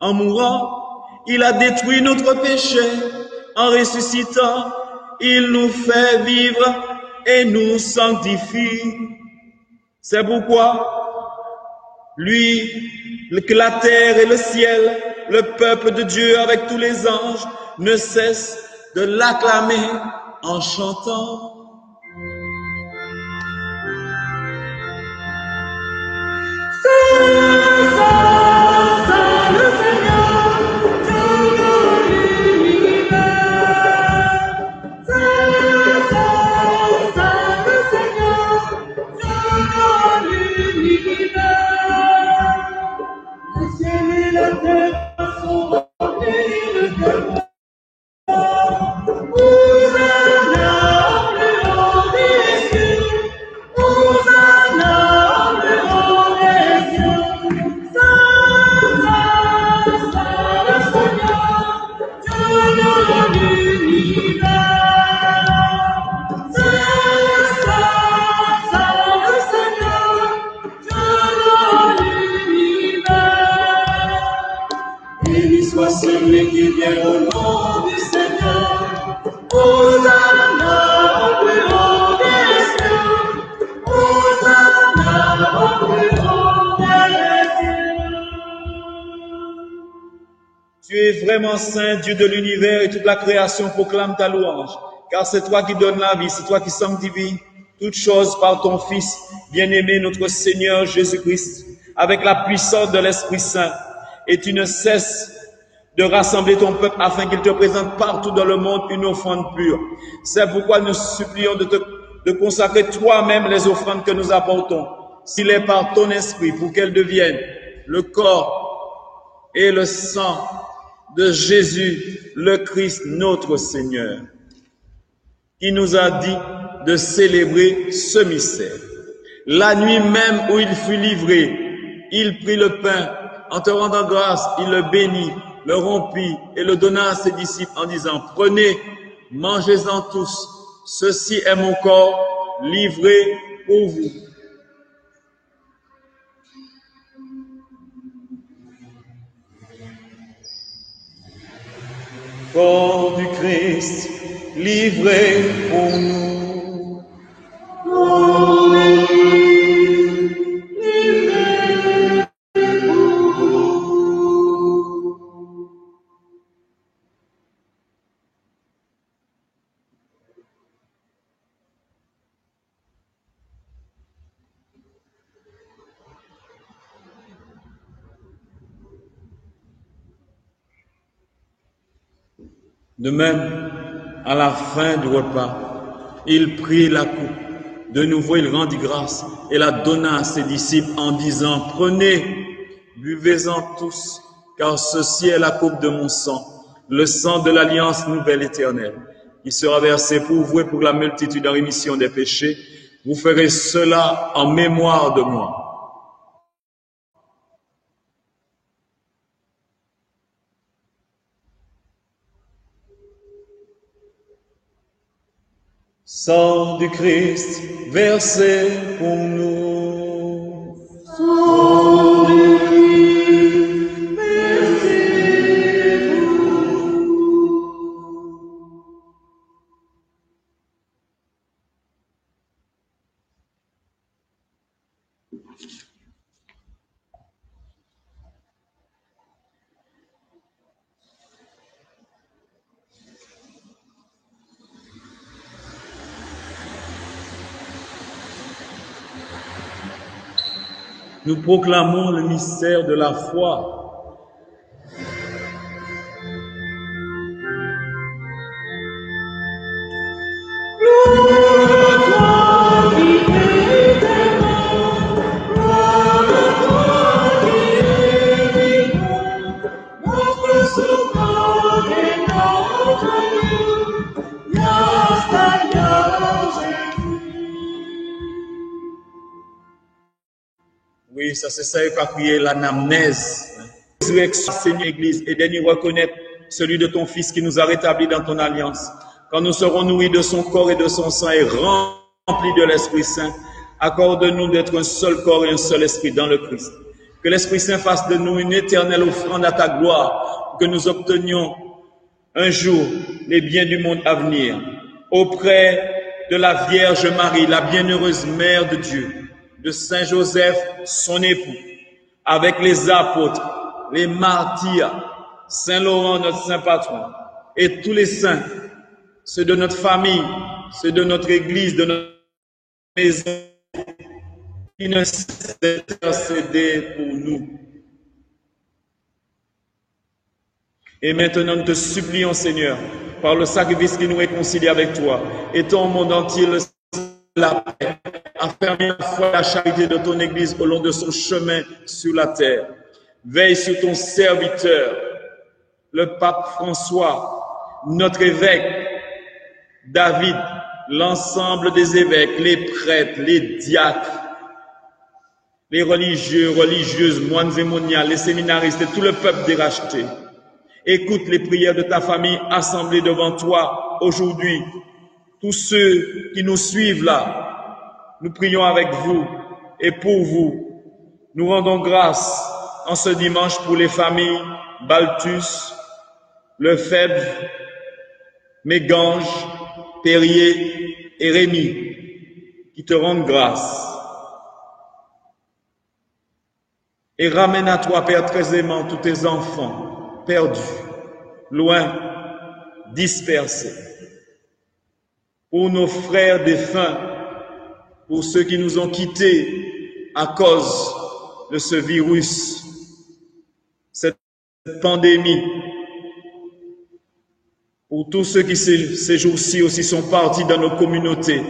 En mourant, il a détruit notre péché. En ressuscitant, il nous fait vivre et nous sanctifie. C'est pourquoi, lui, que la terre et le ciel, le peuple de Dieu avec tous les anges, ne cessent de l'acclamer en chantant. Celui qui vient au nom du Seigneur, Hosanna au plus haut des cieux, Hosanna au plus haut des cieux. Tu es vraiment saint, Dieu de l'univers, et toute la création proclame ta louange, car c'est toi qui donnes la vie, c'est toi qui sanctifies toutes choses par ton Fils, bien-aimé notre Seigneur Jésus-Christ, avec la puissance de l'Esprit Saint, et tu ne cesses de rassembler ton peuple afin qu'il te présente partout dans le monde une offrande pure. C'est pourquoi nous supplions de consacrer toi-même les offrandes que nous apportons, s'il est par ton esprit, pour qu'elles deviennent le corps et le sang de Jésus, le Christ, notre Seigneur, qui nous a dit de célébrer ce mystère. La nuit même où il fut livré, il prit le pain, en te rendant grâce, il le bénit, le rompit et le donna à ses disciples en disant, prenez, mangez-en tous, ceci est mon corps livré pour vous. Corps du Christ, livré pour nous. De même, à la fin du repas, il prit la coupe. De nouveau, il rendit grâce et la donna à ses disciples en disant, prenez, buvez-en tous, car ceci est la coupe de mon sang, le sang de l'alliance nouvelle éternelle, qui sera versé pour vous et pour la multitude en rémission des péchés. Vous ferez cela en mémoire de moi. Sang du Christ versé pour nous. Sang du Christ versé pour nous. Nous proclamons le mystère de la foi. Oui, ça c'est ça qu'a crié l'anamnèse. Résurrection, Seigneur Église, et de nous reconnaître celui de ton Fils qui nous a rétablis dans ton alliance. Quand nous serons nourris de son corps et de son sang et remplis de l'Esprit Saint, accorde-nous d'être un seul corps et un seul esprit dans le Christ. Que l'Esprit Saint fasse de nous une éternelle offrande à ta gloire, que nous obtenions un jour les biens du monde à venir, auprès de la Vierge Marie, la bienheureuse Mère de Dieu, de Saint Joseph, son époux, avec les apôtres, les martyrs, Saint Laurent, notre saint patron, et tous les saints, ceux de notre famille, ceux de notre Église, de notre maison, qui ne cessent d'intercéder pour nous. Et maintenant, nous te supplions, Seigneur, par le sacrifice qui nous réconcilie avec toi, étends au monde entier la paix, affermis la foi et la charité de ton Église au long de son chemin sur la terre. Veille sur ton serviteur, le pape François, notre évêque David, l'ensemble des évêques, les prêtres, les diacres, les religieux, religieuses, moines et moniales, les séminaristes et tout le peuple déracheté. Écoute les prières de ta famille assemblée devant toi aujourd'hui. Tous ceux qui nous suivent là, nous prions avec vous et pour vous. Nous rendons grâce en ce dimanche pour les familles Balthus, Lefebvre, Mégange, Perrier et Rémy qui te rendent grâce. Et ramène à toi, Père très aimant, tous tes enfants perdus, loin, dispersés. Pour nos frères défunts, pour ceux qui nous ont quittés à cause de ce virus, cette pandémie, pour tous ceux qui ces jours-ci aussi sont partis dans nos communautés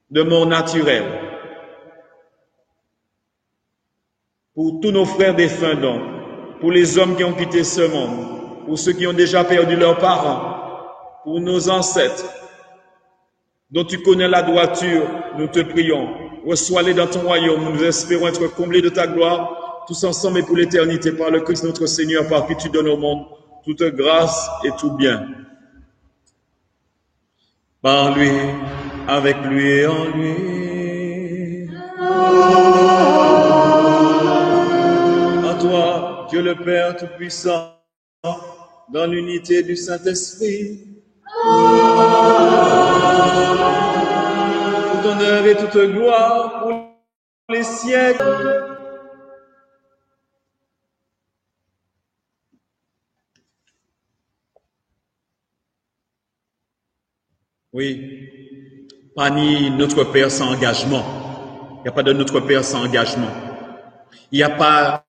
de mort naturelle, pour tous nos frères défunts donc, pour les hommes qui ont quitté ce monde, pour ceux qui ont déjà perdu leurs parents, pour nos ancêtres, dont tu connais la droiture, nous te prions. Reçois-les dans ton royaume. Nous espérons être comblés de ta gloire, tous ensemble et pour l'éternité, par le Christ notre Seigneur, par qui tu donnes au monde toute grâce et tout bien. Par lui, avec lui et en lui. À toi, Dieu le Père Tout-Puissant, dans l'unité du Saint-Esprit, tout honneur et toute gloire pour les siècles. Oui, pas ni notre Père sans engagement. Il n'y a pas de notre Père sans engagement. Il n'y a pas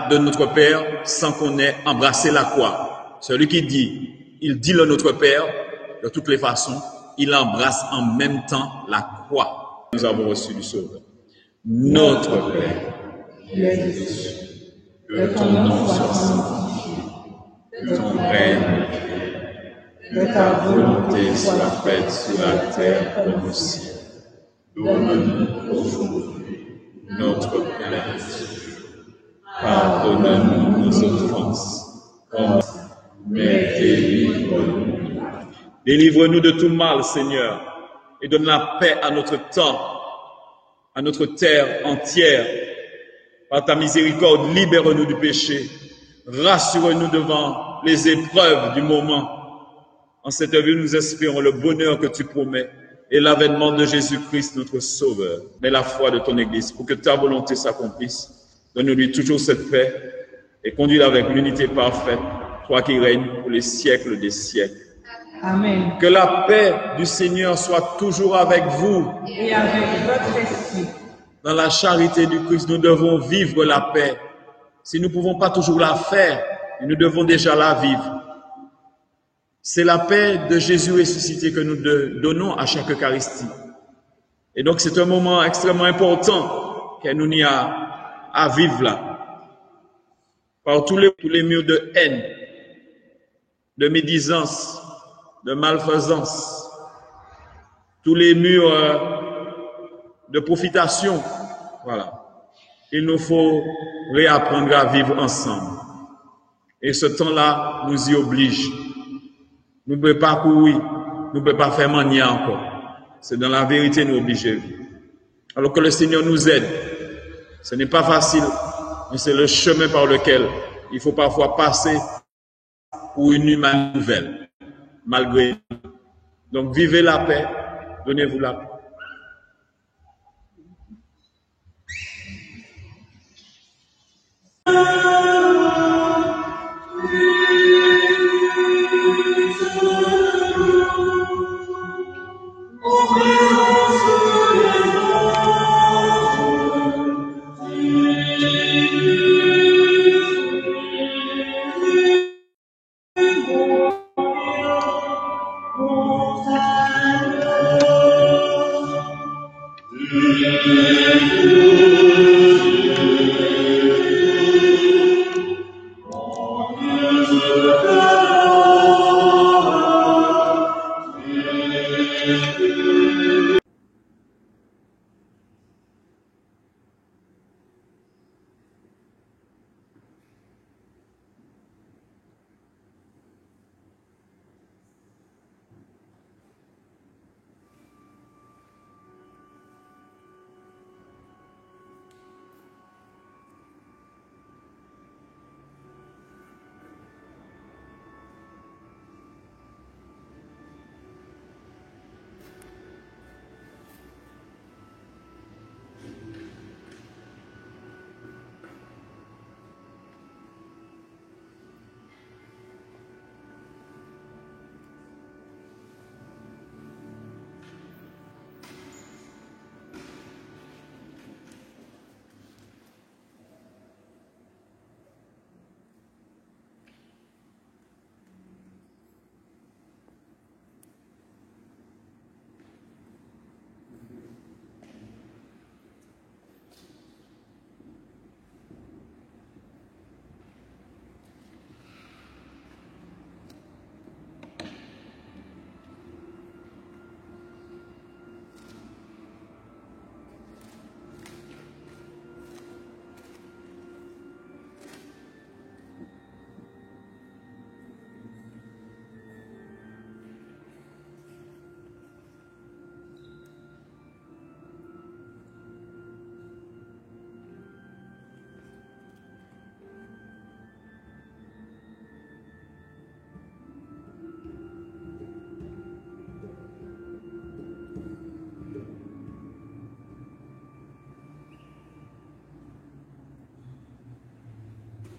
de notre Père sans qu'on ait embrassé la croix. Celui qui dit, il dit le Notre Père, de toutes les façons, il embrasse en même temps la croix. Nous avons reçu du Sauveur. Notre Père, qui es aux cieux, que ton nom soit sanctifié, que ton règne vienne, que ta volonté soit faite sur la terre comme au ciel. Donne-nous aujourd'hui notre pain. Pardonne-nous nos offenses, mais délivre-nous. Délivre-nous de tout mal, Seigneur, et donne la paix à notre temps, à notre terre entière. Par ta miséricorde, libère-nous du péché. Rassure-nous devant les épreuves du moment. En cette vie, nous espérons le bonheur que tu promets et l'avènement de Jésus-Christ, notre Sauveur, mais la foi de ton Église, pour que ta volonté s'accomplisse. Donne-lui toujours cette paix et conduis-la avec l'unité parfaite, toi qui règnes pour les siècles des siècles. Amen. Que la paix du Seigneur soit toujours avec vous. Et avec votre esprit. dans la charité du Christ, nous devons vivre la paix. Si nous ne pouvons pas toujours la faire, nous devons déjà la vivre. C'est la paix de Jésus ressuscité que nous donnons à chaque Eucharistie. Et donc c'est un moment extrêmement important que nous y a à vivre là. Par tous les murs de haine, de médisance, de malfaisance, tous les murs de profitation, voilà. Il nous faut réapprendre à vivre ensemble. Et ce temps-là nous y oblige. Nous ne pouvons pas courir, nous ne pouvons pas faire manier encore. C'est dans la vérité nous obliger. Alors que le Seigneur nous aide. Ce n'est pas facile, mais c'est le chemin par lequel il faut parfois passer pour une humaine nouvelle, malgré nous. Donc vivez la paix, donnez-vous la paix.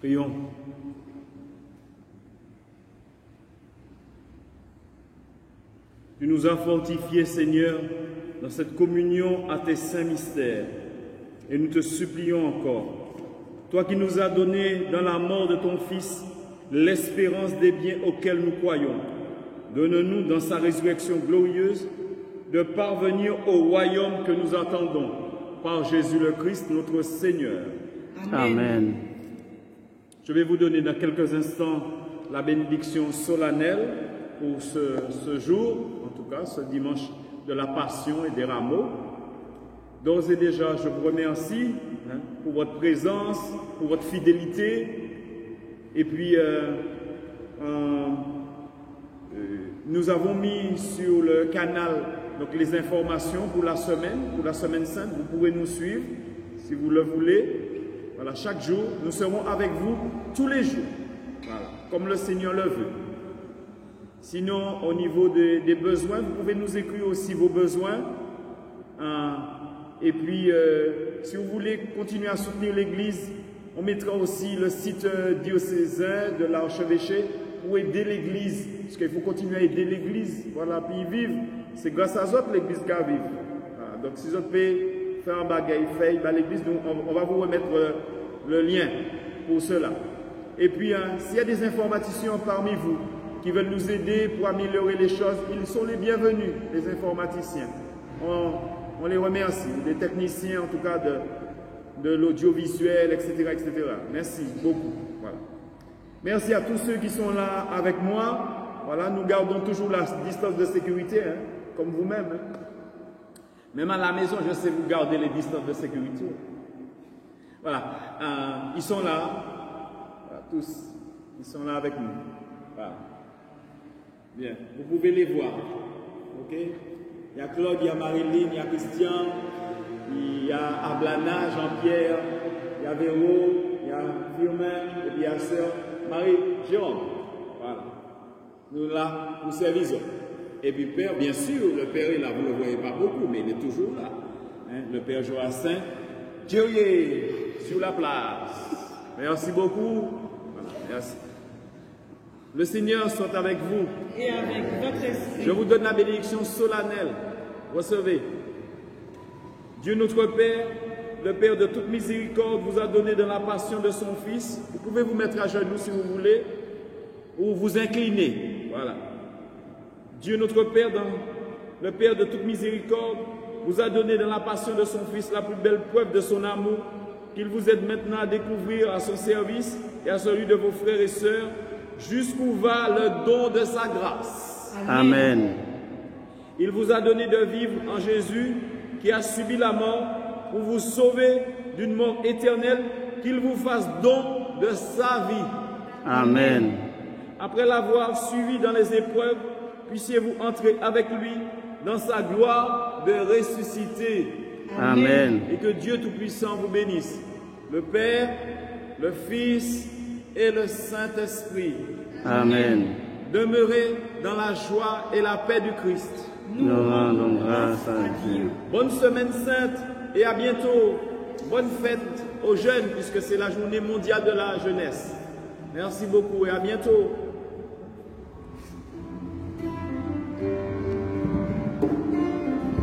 Prions. Tu nous as fortifiés, Seigneur, dans cette communion à tes saints mystères. Et nous te supplions encore, toi qui nous as donné dans la mort de ton Fils l'espérance des biens auxquels nous croyons, donne-nous dans sa résurrection glorieuse de parvenir au royaume que nous attendons par Jésus le Christ, notre Seigneur. Amen. Amen. Je vais vous donner dans quelques instants la bénédiction solennelle pour ce jour, en tout cas ce dimanche de la Passion et des Rameaux. D'ores et déjà, je vous remercie pour votre présence, pour votre fidélité. Et puis, nous avons mis sur le canal donc, les informations pour la semaine sainte. Vous pourrez nous suivre si vous le voulez. Voilà, chaque jour, nous serons avec vous tous les jours, voilà, comme le Seigneur le veut. Sinon, au niveau des besoins, vous pouvez nous écrire aussi vos besoins. Et puis, si vous voulez continuer à soutenir l'Église, on mettra aussi le site diocésain de l'archevêché pour aider l'Église, parce qu'il faut continuer à aider l'Église, voilà, puis y vivre. C'est grâce à eux que l'Église qui vivre. Voilà, donc, si vous pouvez faire un bagage fait à l'église, on va vous remettre le lien pour cela. Et puis, s'il y a des informaticiens parmi vous qui veulent nous aider pour améliorer les choses, ils sont les bienvenus, les informaticiens. On les remercie, les techniciens en tout cas de l'audiovisuel, etc., etc. Merci beaucoup. Voilà. Merci à tous ceux qui sont là avec moi. Voilà, nous gardons toujours la distance de sécurité, hein, comme vous-même. Hein. Même à la maison, je sais vous garder les distances de sécurité. Voilà, ils sont là, voilà, tous, ils sont là avec nous. Voilà. Bien, vous pouvez les voir. Ok? Il y a Claude, il y a Marilyn, il y a Christian, il y a Ablana, Jean-Pierre, il y a Véro, il y a Firmin, et puis il y a Sœur Marie-Jérôme. Voilà. Nous là, nous servons. Et puis Père, bien sûr, le Père est là, vous ne le voyez pas beaucoup, mais il est toujours là. Hein? Le Père Joachim, Dieu sur la place. Merci beaucoup. Voilà, merci. Le Seigneur soit avec vous. Et avec votre esprit. Je vous donne la bénédiction solennelle. Recevez. Dieu notre Père, le Père de toute miséricorde, vous a donné de la passion de son Fils. Vous pouvez vous mettre à genoux si vous voulez, ou vous incliner. Voilà. Dieu notre Père, le Père de toute miséricorde, vous a donné dans la passion de son Fils la plus belle preuve de son amour, qu'il vous aide maintenant à découvrir à son service et à celui de vos frères et sœurs, jusqu'où va le don de sa grâce. Amen. Il vous a donné de vivre en Jésus, qui a subi la mort, pour vous sauver d'une mort éternelle, qu'il vous fasse don de sa vie. Amen. Après l'avoir suivi dans les épreuves, puissiez-vous entrer avec lui dans sa gloire de ressusciter. Amen. Et que Dieu Tout-Puissant vous bénisse, le Père, le Fils et le Saint-Esprit. Amen. Demeurez dans la joie et la paix du Christ. Nous rendons grâce à Dieu. Bonne semaine sainte et à bientôt. Bonne fête aux jeunes, puisque c'est la journée mondiale de la jeunesse. Merci beaucoup et à bientôt. Amen.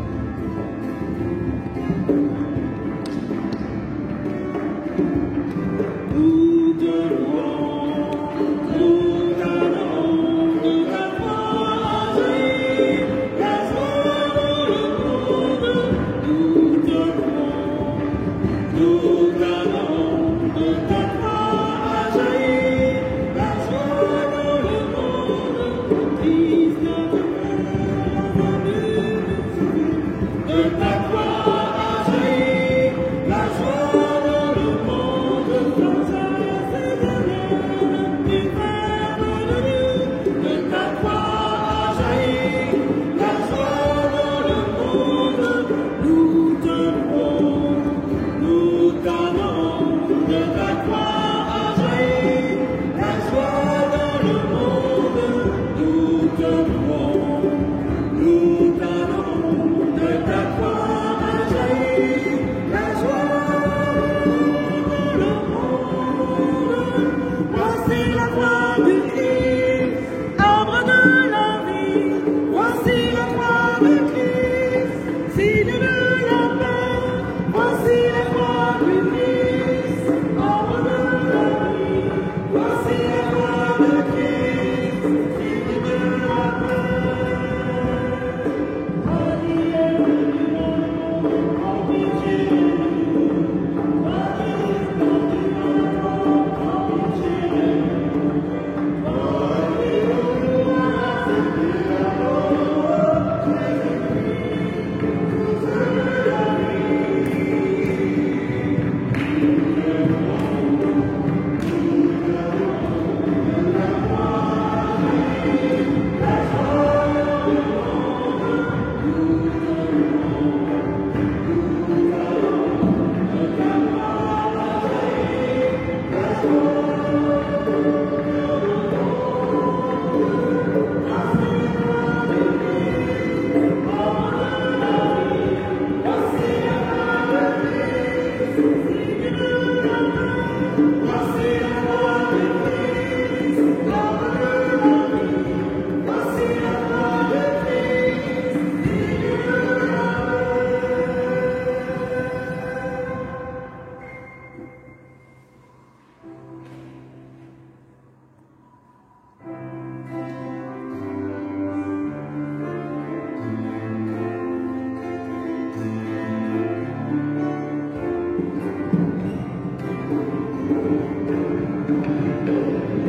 Amen.